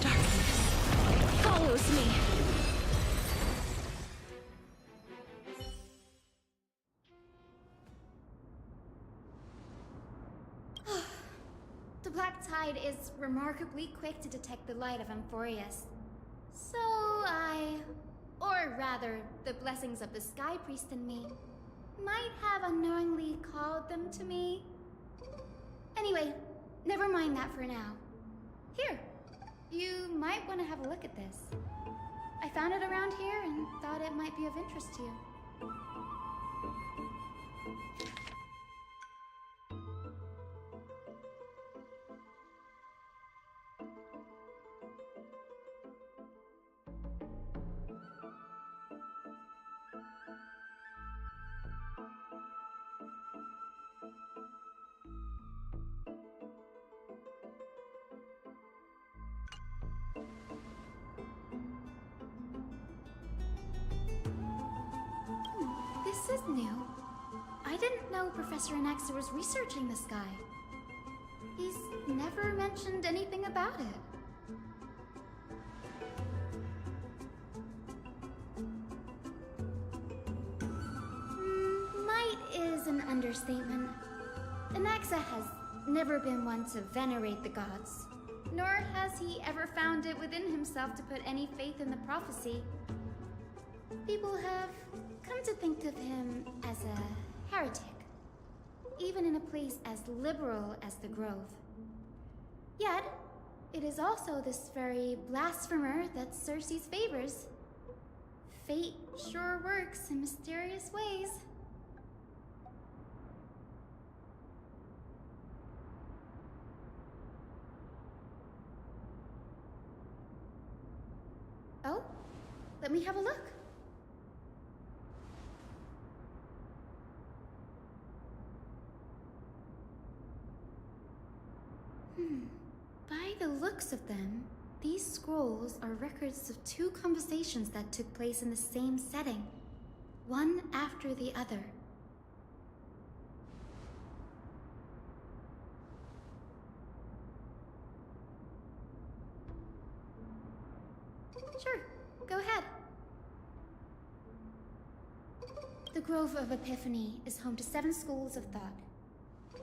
Darkness follows me. The Black Tide is remarkably quick to detect the light of Amphorius. So or rather, the blessings of the Sky Priest in me, might have unknowingly called them to me. Anyway, never mind that for now. Here, you might want to have a look at this. I found it around here and thought it might be of interest to you. This is new. I didn't know Professor Anaxa was researching the sky. He's never mentioned anything about it. Might is an understatement. Anaxa has never been one to venerate the gods, nor has he ever found it within himself to put any faith in the prophecy. People have come to think of him as a heretic, even in a place as liberal as the Grove. Yet, it is also this very blasphemer that Cersei's favors. Fate sure works in mysterious ways. Oh, let me have a look. By the looks of them, these scrolls are records of two conversations that took place in the same setting, one after the other. Sure, go ahead. The Grove of Epiphany is home to 7 schools of thought.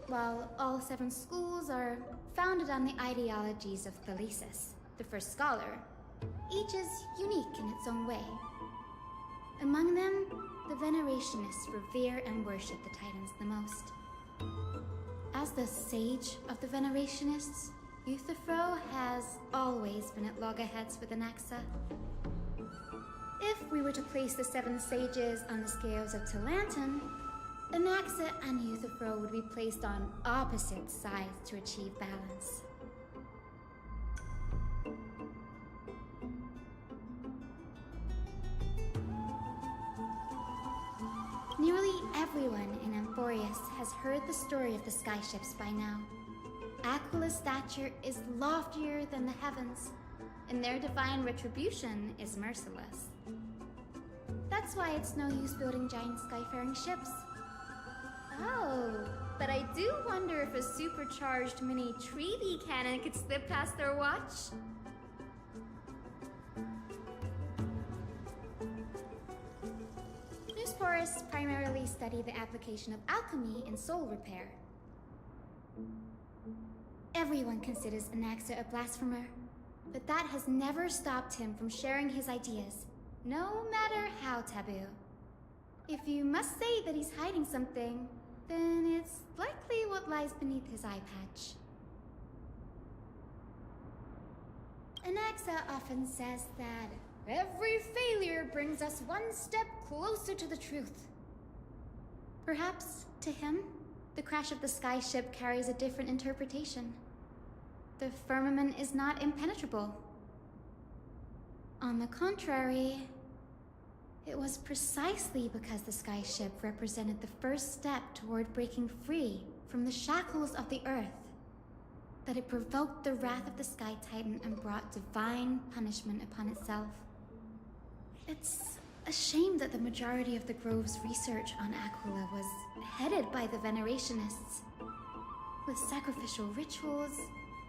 While all 7 schools are founded on the ideologies of Thalesis, the first scholar, each is unique in its own way. Among them, the Venerationists revere and worship the Titans the most. As the sage of the Venerationists, Euthyphro has always been at loggerheads with Anaxa. If we were to place the 7 sages on the scales of Talanton, Anaxa and Euthyphro would be placed on opposite sides to achieve balance. Nearly everyone in Amphorius has heard the story of the skyships by now. Aquila's stature is loftier than the heavens, and their divine retribution is merciless. That's why it's no use building giant skyfaring ships. Oh, but I do wonder if a supercharged mini Treaty cannon could slip past their watch. Newsporists primarily study the application of alchemy in soul repair. Everyone considers Anaxa a blasphemer, but that has never stopped him from sharing his ideas, no matter how taboo. If you must say that he's hiding something, then it's likely what lies beneath his eye patch. Anaxa often says that every failure brings us one step closer to the truth. Perhaps, to him, the crash of the skyship carries a different interpretation. The firmament is not impenetrable. On the contrary, it was precisely because the skyship represented the first step toward breaking free from the shackles of the Earth that it provoked the wrath of the Sky Titan and brought divine punishment upon itself. It's a shame that the majority of the Grove's research on Aquila was headed by the Venerationists, with sacrificial rituals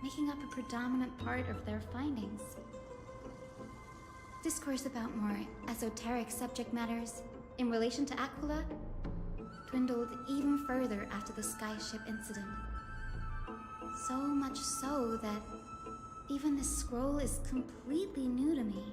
making up a predominant part of their findings. Discourse about more esoteric subject matters in relation to Aquila dwindled even further after the skyship incident. So much so that even this scroll is completely new to me.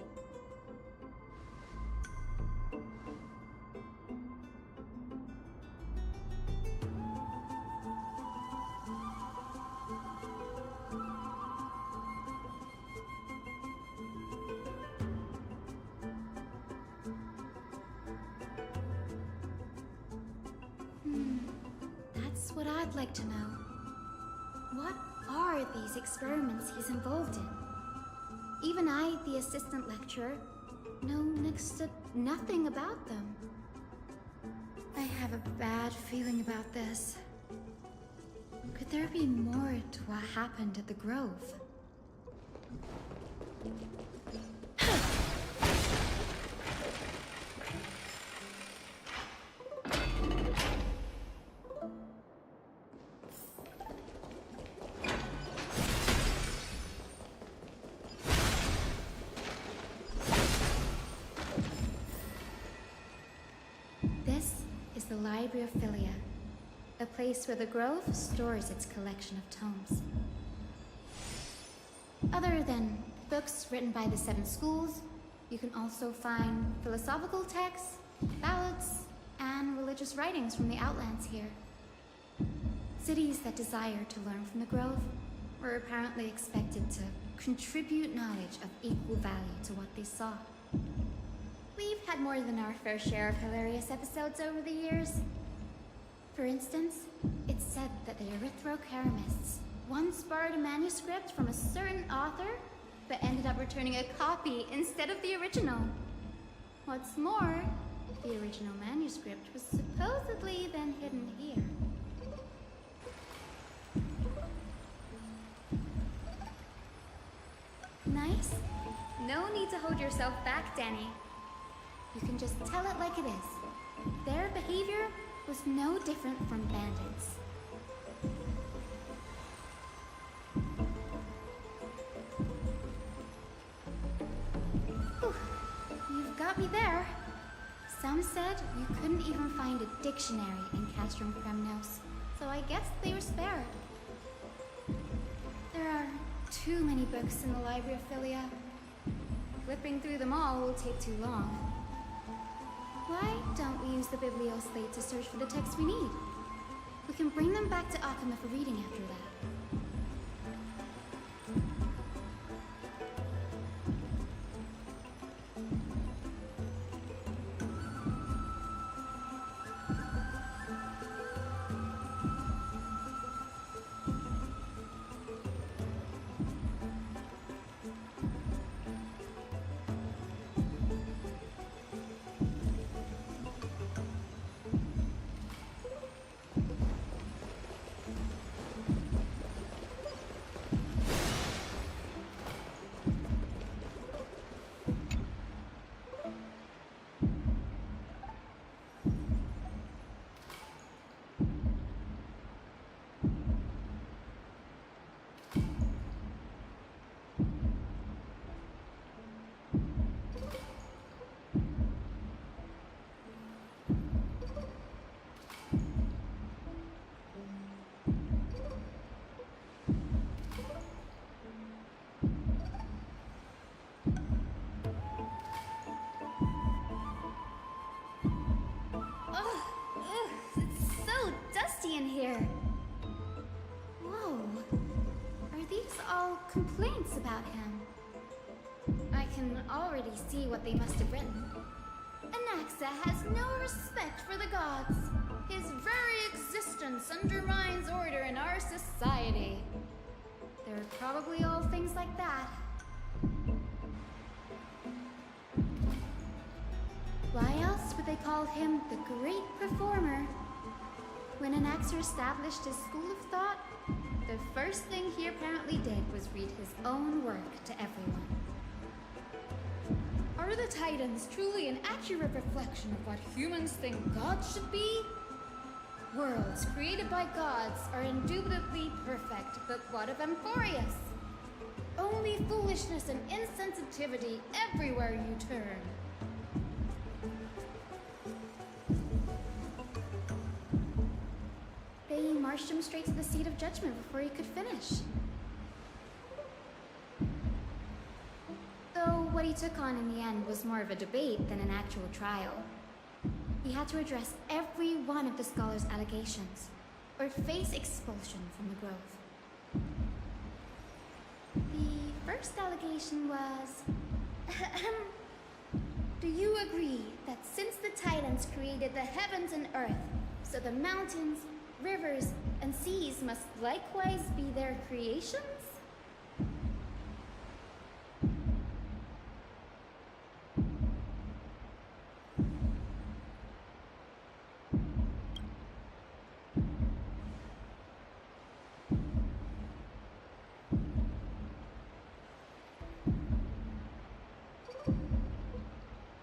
That's what I'd like to know. What are these experiments he's involved in? Even I, the assistant lecturer, know next to nothing about them. I have a bad feeling about this. Could there be more to what happened at the Grove? The Library of Philia, a place where the Grove stores its collection of tomes. Other than books written by the 7 schools, you can also find philosophical texts, ballads, and religious writings from the Outlands here. Cities that desire to learn from the Grove were apparently expected to contribute knowledge of equal value to what they saw. We've had more than our fair share of hilarious episodes over the years. For instance, it's said that the Erythrocheramists once borrowed a manuscript from a certain author, but ended up returning a copy instead of the original. What's more, the original manuscript was supposedly then hidden here. Nice? No need to hold yourself back, Danny. You can just tell it like it is. Their behavior was no different from bandits. Whew. You've got me there. Some said you couldn't even find a dictionary in Castrum Kremnos, so I guess they were spared. There are too many books in the Library of Philia. Flipping through them all will take too long. Why don't we use the Biblioslate to search for the texts we need? We can bring them back to Akama for reading after that. messy in here. Whoa. Are these all complaints about him? I can already see what they must have written. Anaxa has no respect for the gods. His very existence undermines order in our society. They're probably all things like that. Why else would they call him the Great Performer? When Anaxa established his school of thought, the first thing he apparently did was read his own work to everyone. Are the Titans truly an accurate reflection of what humans think gods should be? Worlds created by gods are indubitably perfect, but what of Amphorius? Only foolishness and insensitivity everywhere you turn. They marched him straight to the seat of judgment before he could finish. Though what he took on in the end was more of a debate than an actual trial. He had to address every one of the scholar's allegations, or face expulsion from the Grove. The first allegation was... Do you agree that since the Titans created the heavens and earth, so the mountains, rivers, and seas must likewise be their creations?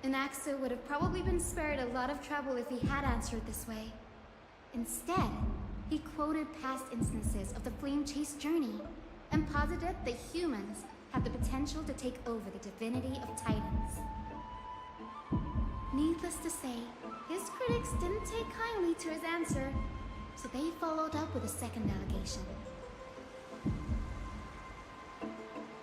Anaxa would have probably been spared a lot of trouble if he had answered this way. Instead, he quoted past instances of the flame-chased journey and posited that humans have the potential to take over the divinity of Titans. Needless to say, his critics didn't take kindly to his answer, so they followed up with a second allegation.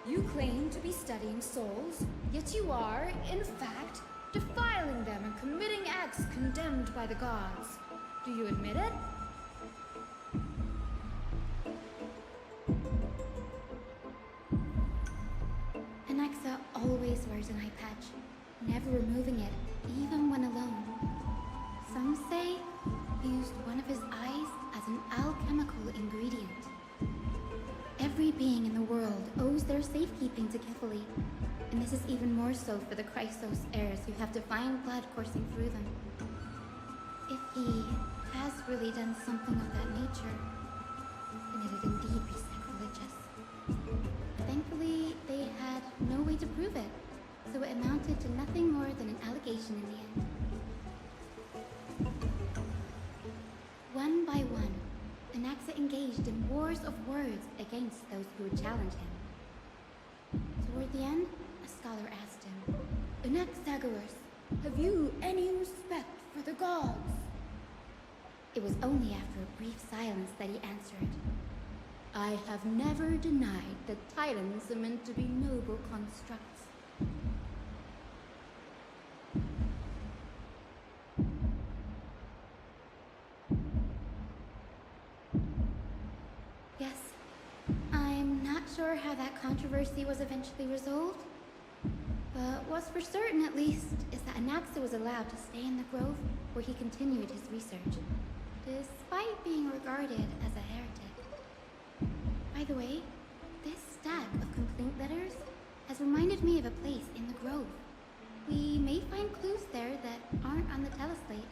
You claim to be studying souls, yet you are, in fact, defiling them and committing acts condemned by the gods. Do you admit it? Anaxa always wears an eye patch, never removing it, even when alone. Some say he used one of his eyes as an alchemical ingredient. Every being in the world owes their safekeeping to Kifili, and this is even more so for the Chrysos heirs who have divine blood coursing through them. If he has really done something of that nature, then it'd indeed be sacrilegious. Thankfully, they had no way to prove it, so it amounted to nothing more than an allegation in the end. One by one, Anaxa engaged in wars of words against those who would challenge him. Toward the end, a scholar asked him, Anaxagoras, have you any respect for the gods? It was only after a brief silence that he answered, I have never denied that Titans are meant to be noble constructs. Yes, I'm not sure how that controversy was eventually resolved, but what's for certain at least is that Anaxa was allowed to stay in the grove where he continued his research, despite being regarded as a heretic. By the way, this stack of complaint letters has reminded me of a place in the grove. We may find clues there that aren't on the teleslate.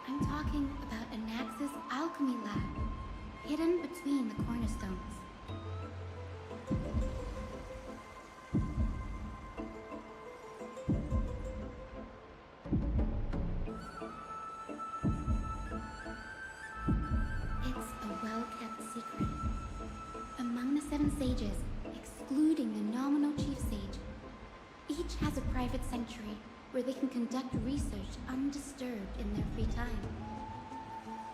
I'm talking about Anaxa's alchemy lab, hidden between the cornerstones. It's a well-kept secret. Among the 7 sages, excluding the nominal chief sage, each has a private sanctuary where they can conduct research undisturbed in their free time.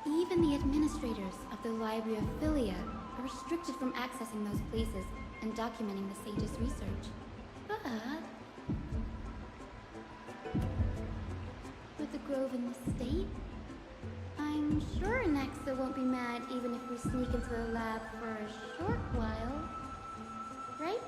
Even the administrators of the Library of Philia are restricted from accessing those places and documenting the sage's research. But with the grove in the state, I'm sure Anaxa won't be mad even if we sneak into the lab for a short while. Right?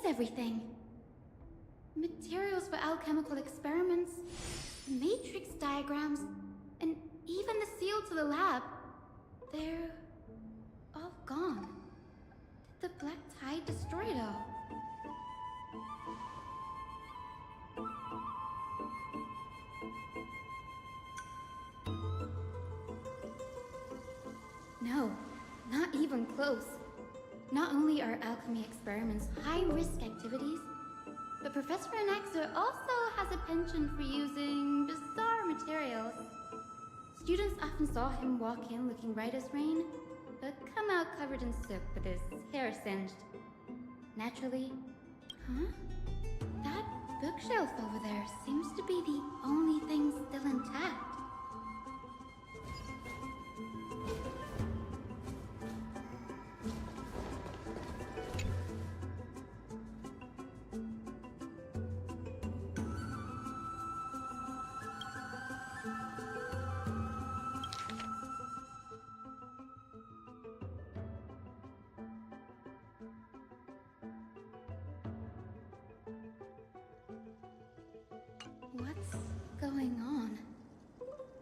everything? Materials for alchemical experiments, matrix diagrams, and even the seal to the lab. They're all gone. Did the Black Tide destroy it all? No, not even close. Not only are alchemy experiments high-risk activities, but Professor Anaxa also has a penchant for using bizarre materials. Students often saw him walk in looking right as rain, but come out covered in soot with his hair singed. Naturally... Huh? That bookshelf over there seems to be the only thing still intact. What's going on?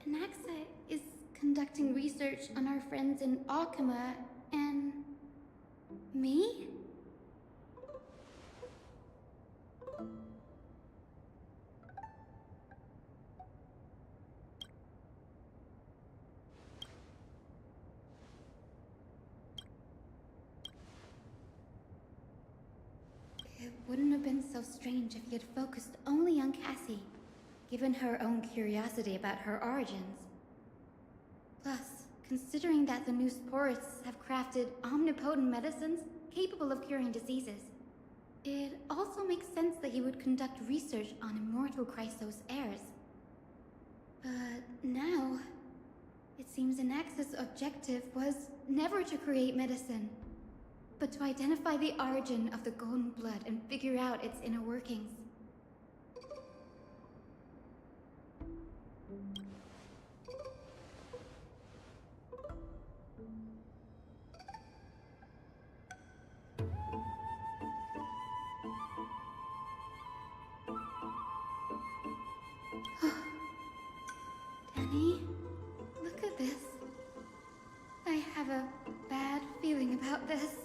Anaxa is conducting research on our friends in Alchema and... me? It wouldn't have been so strange if he had focused only on Cassie, given her own curiosity about her origins. Plus, considering that the new sporists have crafted omnipotent medicines capable of curing diseases, it also makes sense that he would conduct research on immortal Chrysos heirs. But now, it seems Anaxa's objective was never to create medicine, but to identify the origin of the golden blood and figure out its inner workings. Danny, look at this. I have a bad feeling about this.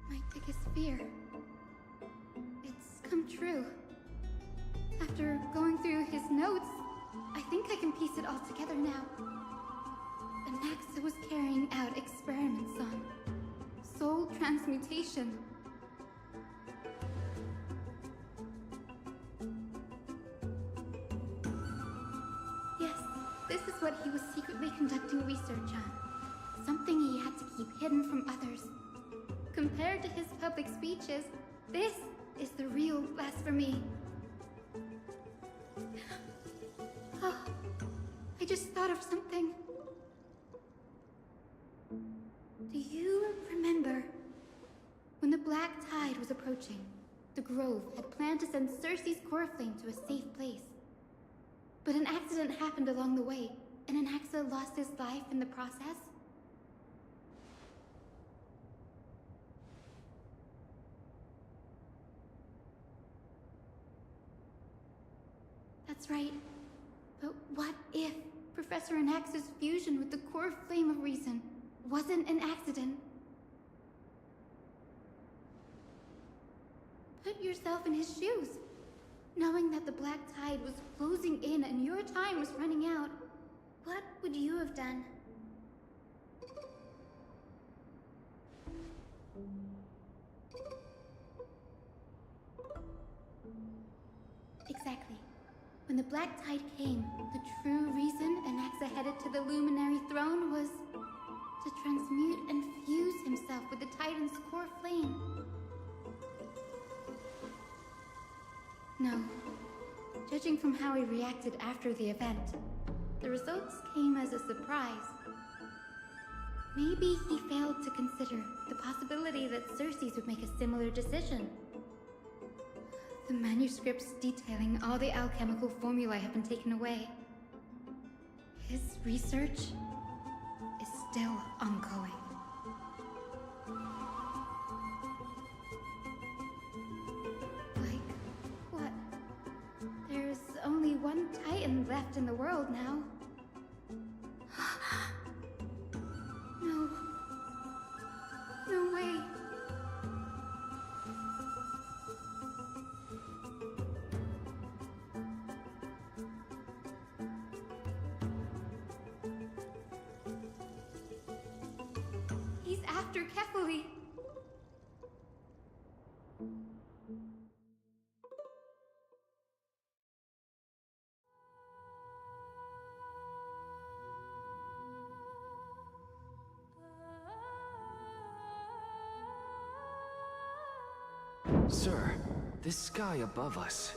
My biggest fear. It's come true. After going through his notes, I think I can piece it all together now. Anaxa was carrying out experiments on soul transmutation. Yes, this is what he was secretly conducting research on. Something he had to keep hidden from others. Compared to his public speeches, this is the real blasphemy. Oh, I just thought of something. Do you remember when the Black Tide was approaching? The Grove had planned to send Cersei's core flame to a safe place. But an accident happened along the way, and Anaxa lost his life in the process? That's right. But what if Professor Anaxa's fusion with the core flame of reason wasn't an accident? Put yourself in his shoes. Knowing that the Black Tide was closing in and your time was running out, what would you have done? Exactly. When the Black Tide came, the true reason Anaxa headed to the Luminary Throne was to transmute and fuse himself with the Titan's core flame. No. Judging from how he reacted after the event, the results came as a surprise. Maybe he failed to consider the possibility that Cersei's would make a similar decision. The manuscripts detailing all the alchemical formulae have been taken away. His research is still ongoing. Like, what? There's only one Titan left in the world now. No. No way. He's after Kefali. Sir, this sky above us,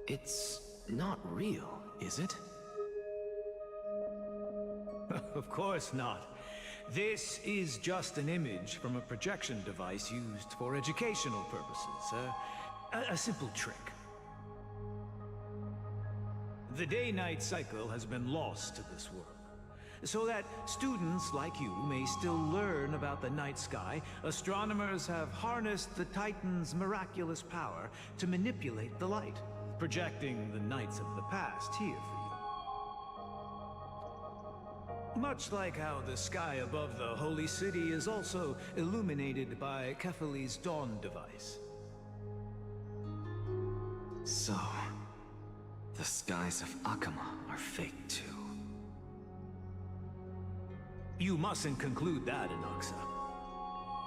it's not real, is it? Of course not. This is just an image from a projection device used for educational purposes. A simple trick. The day-night cycle has been lost to this world, so that students like you may still learn about the night sky. Astronomers have harnessed the Titan's miraculous power to manipulate the light, projecting the nights of the past here for you. Much like how the sky above the Holy City is also illuminated by Kefali's dawn device. So, the skies of Akama are fake too. You mustn't conclude that, Anaxa.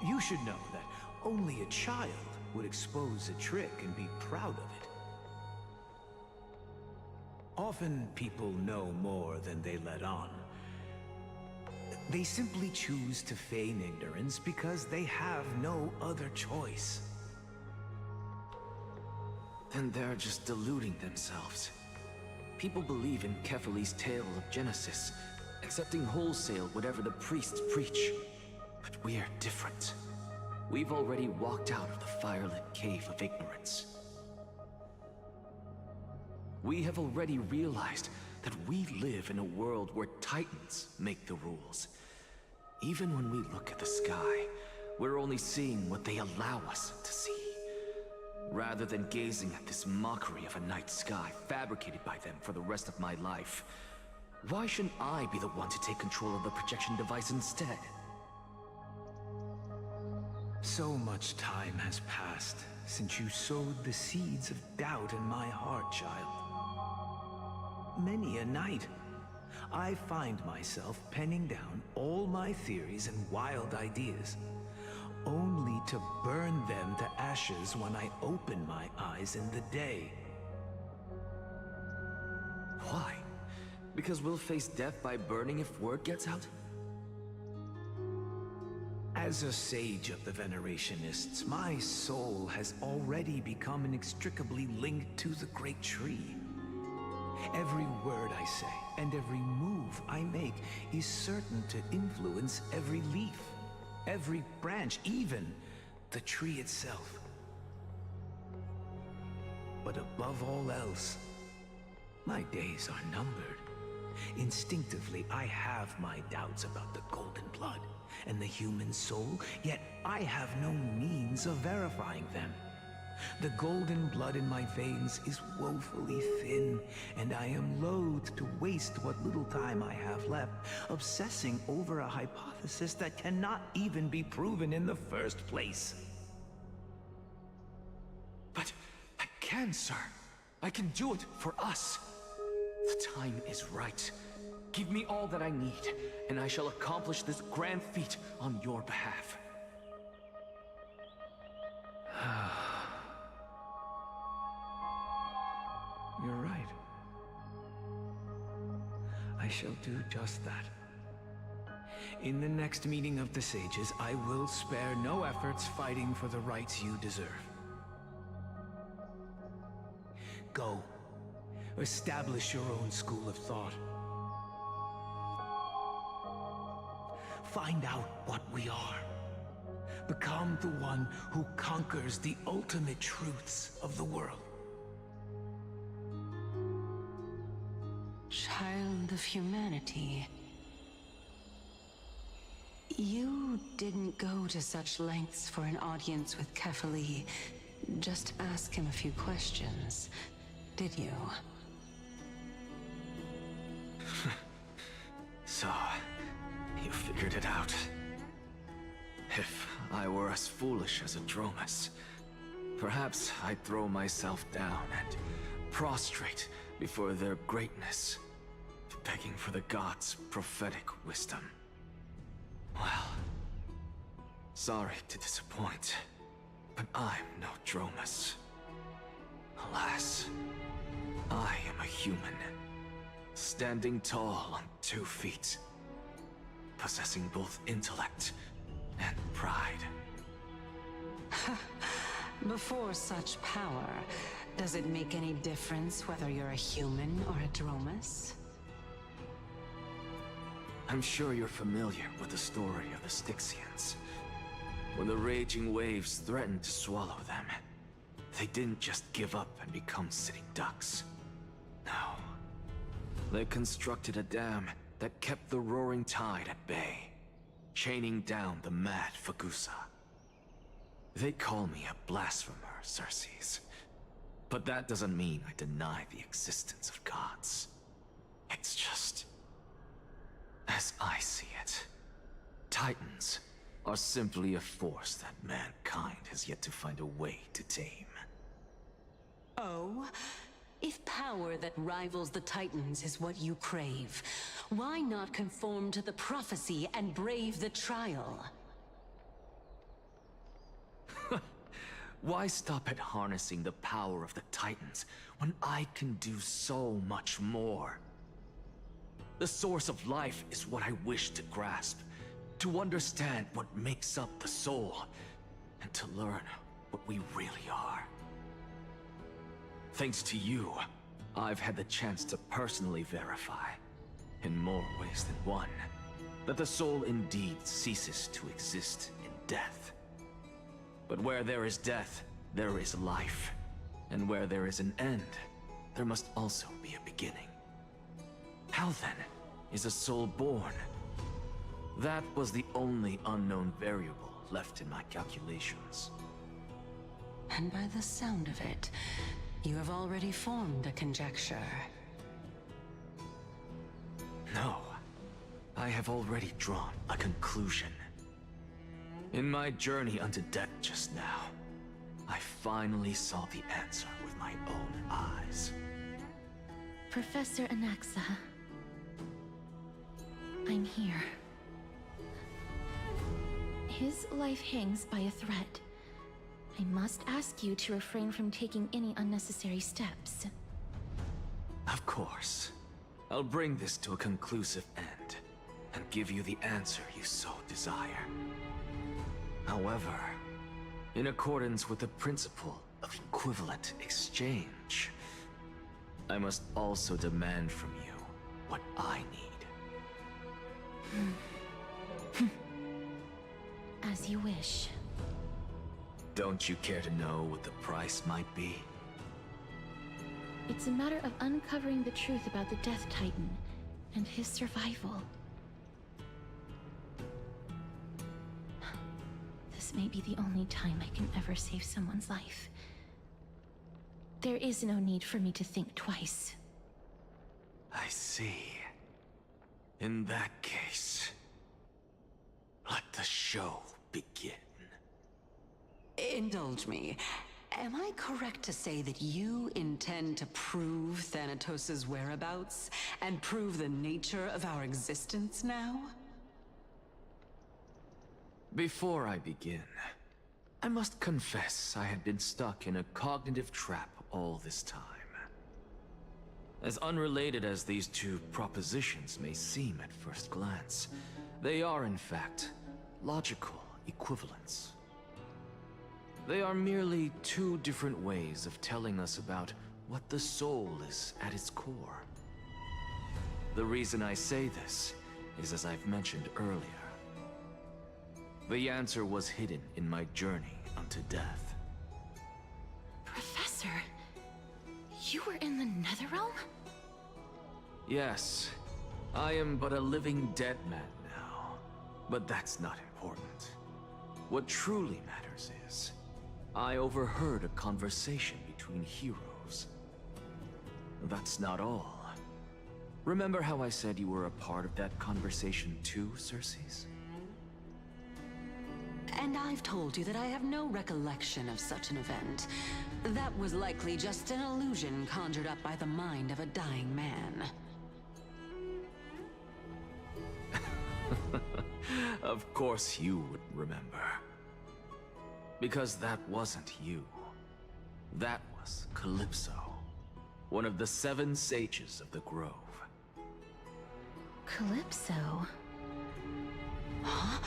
You should know that only a child would expose a trick and be proud of it. Often people know more than they let on. They simply choose to feign ignorance because they have no other choice. Then they're just deluding themselves. People believe in Kefali's tale of Genesis, accepting wholesale whatever the priests preach. But we're different. We've already walked out of the firelit cave of ignorance. We have already realized that we live in a world where Titans make the rules. Even when we look at the sky, we're only seeing what they allow us to see. Rather than gazing at this mockery of a night sky fabricated by them for the rest of my life, why shouldn't I be the one to take control of the projection device instead? So much time has passed since you sowed the seeds of doubt in my heart, child. Many a night, I find myself penning down all my theories and wild ideas, only to burn them to ashes when I open my eyes in the day. Why? Because we'll face death by burning if word gets out? As a sage of the Venerationists, my soul has already become inextricably linked to the great tree. Every word I say and every move I make is certain to influence every leaf, every branch, even the tree itself. But above all else, my days are numbered. Instinctively, I have my doubts about the golden blood and the human soul, yet I have no means of verifying them. The golden blood in my veins is woefully thin, and I am loath to waste what little time I have left obsessing over a hypothesis that cannot even be proven in the first place. But I can, sir. I can do it for us. The time is right. Give me all that I need, and I shall accomplish this grand feat on your behalf. You're right. I shall do just that. In the next meeting of the sages, I will spare no efforts fighting for the rights you deserve. Go. Establish your own school of thought. Find out what we are. Become the one who conquers the ultimate truths of the world. of humanity. You didn't go to such lengths for an audience with Kefali. Just ask him a few questions, did you? So, you figured it out. If I were as foolish as a Dromus, perhaps I'd throw myself down and prostrate before their greatness, begging for the gods' prophetic wisdom. Well, sorry to disappoint, but I'm no Dromus. Alas, I am a human, standing tall on 2 feet, possessing both intellect and pride. Before such power, does it make any difference whether you're a human or a Dromus? I'm sure you're familiar with the story of the Styxians. When the raging waves threatened to swallow them, they didn't just give up and become sitting ducks. No. They constructed a dam that kept the roaring tide at bay, chaining down the mad Fagusa. They call me a blasphemer, Xerxes. But that doesn't mean I deny the existence of gods. It's just... as I see it, Titans are simply a force that mankind has yet to find a way to tame. Oh? If power that rivals the Titans is what you crave, why not conform to the prophecy and brave the trial? Why stop at harnessing the power of the Titans when I can do so much more? The source of life is what I wish to grasp, to understand what makes up the soul, and to learn what we really are. Thanks to you, I've had the chance to personally verify, in more ways than one, that the soul indeed ceases to exist in death. But where there is death, there is life. And where there is an end, there must also be a beginning. How then is a soul born? That was the only unknown variable left in my calculations. And by the sound of it, you have already formed a conjecture. No, I have already drawn a conclusion. In my journey unto death just now, I finally saw the answer with my own eyes. Professor Anaxa, I'm here. His life hangs by a thread. I must ask you to refrain from taking any unnecessary steps. Of course. I'll bring this to a conclusive end, and give you the answer you so desire. However, in accordance with the principle of equivalent exchange, I must also demand from you what I need. As you wish. Don't you care to know what the price might be? It's a matter of uncovering the truth about the Death Titan and his survival. This may be the only time I can ever save someone's life. There is no need for me to think twice. I see. In that case, let the show begin. Indulge me. Am I correct to say that you intend to prove Thanatos' whereabouts and prove the nature of our existence now? Before I begin, I must confess I had been stuck in a cognitive trap all this time. As unrelated as these two propositions may seem at first glance, they are in fact logical equivalents. They are merely two different ways of telling us about what the soul is at its core. The reason I say this is, as I've mentioned earlier, the answer was hidden in my journey unto death. Professor, you were in the Netherrealm? Yes, I am but a living dead man now, but that's not important. What truly matters is, I overheard a conversation between heroes. That's not all. Remember how I said you were a part of that conversation too, Circes? And I've told you that I have no recollection of such an event. That was likely just an illusion conjured up by the mind of a dying man. Of course you would remember. Because that wasn't you. That was Calypso, one of the 7 sages of the Grove. Calypso? Huh?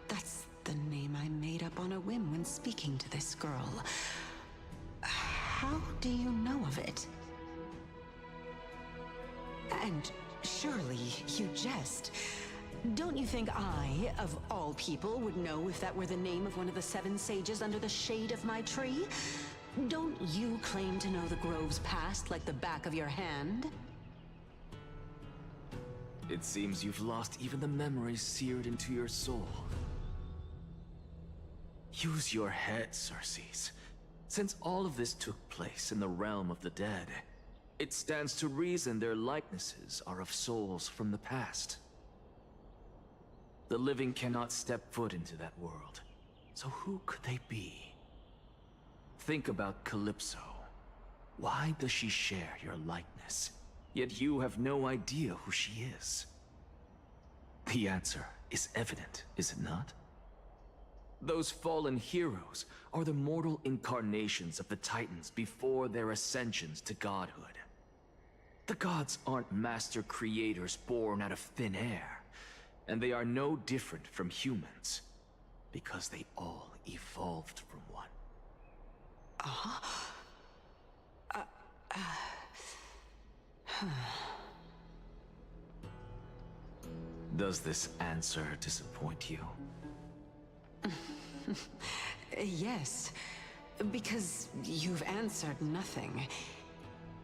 That's the name I made up on a whim when speaking to this girl. How do you know of it? And surely you jest. Don't you think I, of all people, would know if that were the name of one of the 7 sages under the shade of my tree? Don't you claim to know the Grove's past like the back of your hand? It seems you've lost even the memories seared into your soul. Use your head, Circes. Since all of this took place in the realm of the dead, it stands to reason their likenesses are of souls from the past. The living cannot step foot into that world, so who could they be? Think about Calypso. Why does she share your likeness? Yet you have no idea who she is. The answer is evident, is it not? Those fallen heroes are the mortal incarnations of the Titans before their ascensions to godhood. The gods aren't master creators born out of thin air, and they are no different from humans, because they all evolved from one. Does this answer disappoint you? Yes, because you've answered nothing.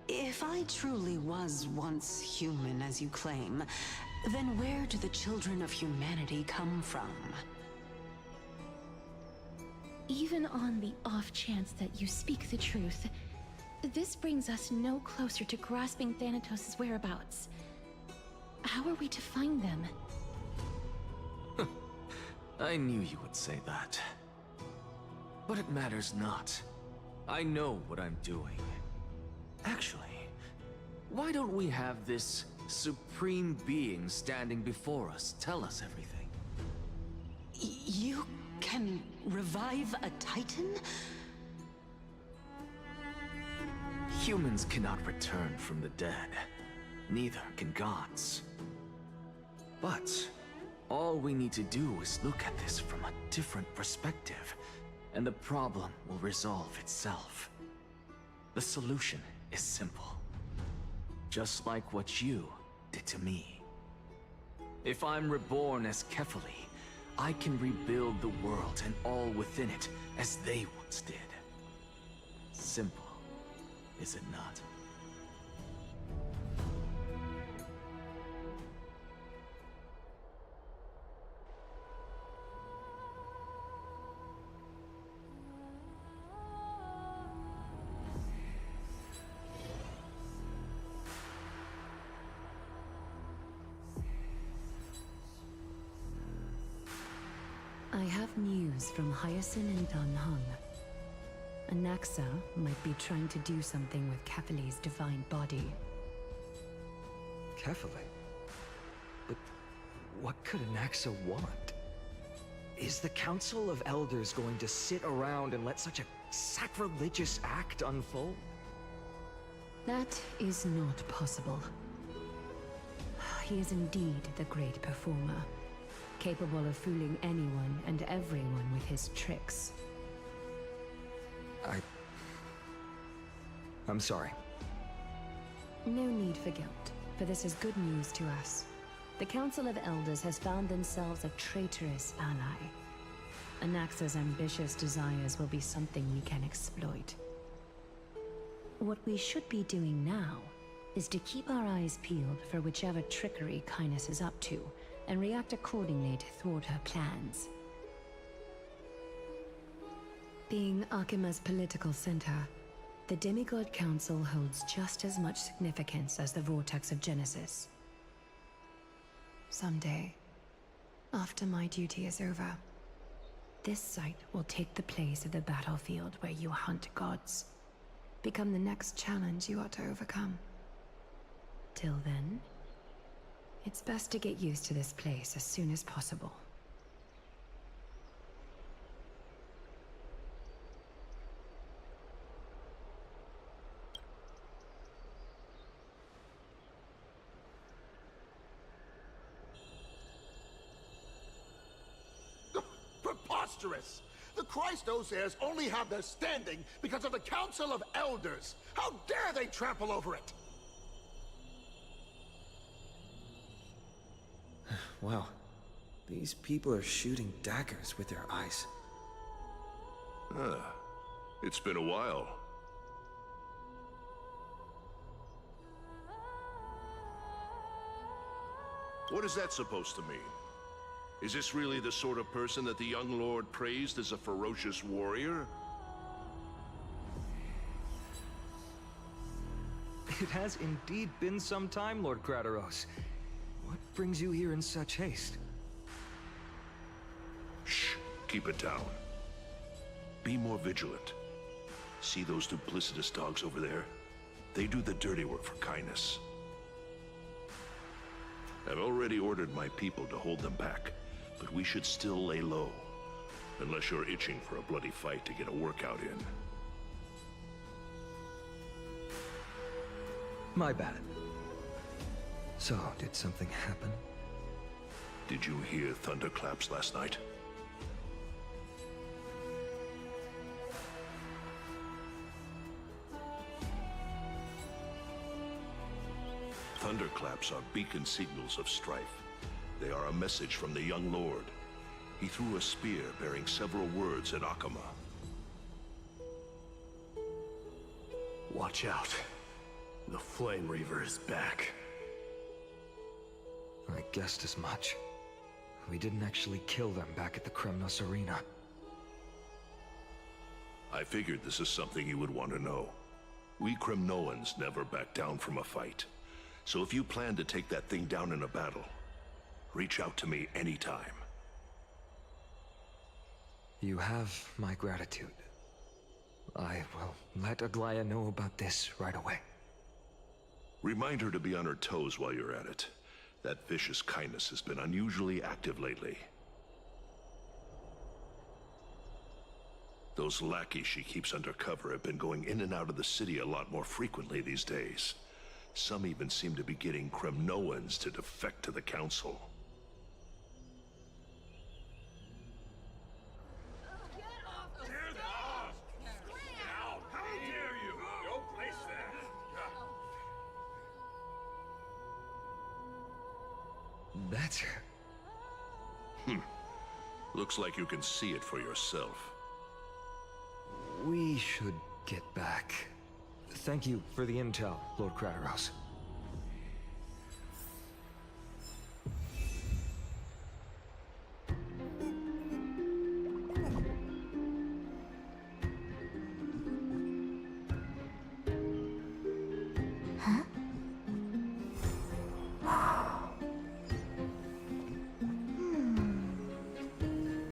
If I truly was once human, as you claim, then where do the children of humanity come from? Even on the off chance that you speak the truth, this brings us no closer to grasping Thanatos' whereabouts. How are we to find them? I knew you would say that. But it matters not. I know what I'm doing. Actually, why don't we have this supreme being standing before us tell us everything? You can revive a Titan? Humans cannot return from the dead. Neither can gods. But all we need to do is look at this from a different perspective, and the problem will resolve itself. The solution is simple. Just like what you did to me. If I'm reborn as Kefali, I can rebuild the world and all within it as they once did. Simple, is it not? I have news from Hyacinth and Danhung. Anaxa might be trying to do something with Kefali's divine body. Kefali? But what could Anaxa want? Is the Council of Elders going to sit around and let such a sacrilegious act unfold? That is not possible. He is indeed the great performer, capable of fooling anyone and everyone with his tricks. I'm sorry. No need for guilt, for this is good news to us. The Council of Elders has found themselves a traitorous ally. Anaxa's ambitious desires will be something we can exploit. What we should be doing now is to keep our eyes peeled for whichever trickery Kindness is up to, and react accordingly to thwart her plans. Being Akima's political center, the Demigod Council holds just as much significance as the Vortex of Genesis. Someday, after my duty is over, this site will take the place of the battlefield where you hunt gods. Become the next challenge you ought to overcome. Till then, it's best to get used to this place as soon as possible. Preposterous! The Christos heirs only have their standing because of the Council of Elders. How dare they trample over it? Wow. These people are shooting daggers with their eyes. It's been a while. What is that supposed to mean? Is this really the sort of person that the young lord praised as a ferocious warrior? It has indeed been some time, Lord Kratos. What brings you here in such haste? Shh, keep it down. Be more vigilant. See those duplicitous dogs over there? They do the dirty work for Kindness. I've already ordered my people to hold them back, but we should still lay low. Unless you're itching for a bloody fight to get a workout in. My bad. So, did something happen? Did you hear thunderclaps last night? Thunderclaps are beacon signals of strife. They are a message from the young lord. He threw a spear bearing several words at Akama. Watch out. The Flame Reaver is back. I guessed as much. We didn't actually kill them back at the Kremnos Arena. I figured this is something you would want to know. We Kremnoans never back down from a fight. So if you plan to take that thing down in a battle, reach out to me anytime. You have my gratitude. I will let Aglaya know about this right away. Remind her to be on her toes while you're at it. That vicious Kindness has been unusually active lately. Those lackeys she keeps undercover have been going in and out of the city a lot more frequently these days. Some even seem to be getting Kremnoans to defect to the Council. That's her. Looks like you can see it for yourself. We should get back. Thank you for the intel, Lord Kratos.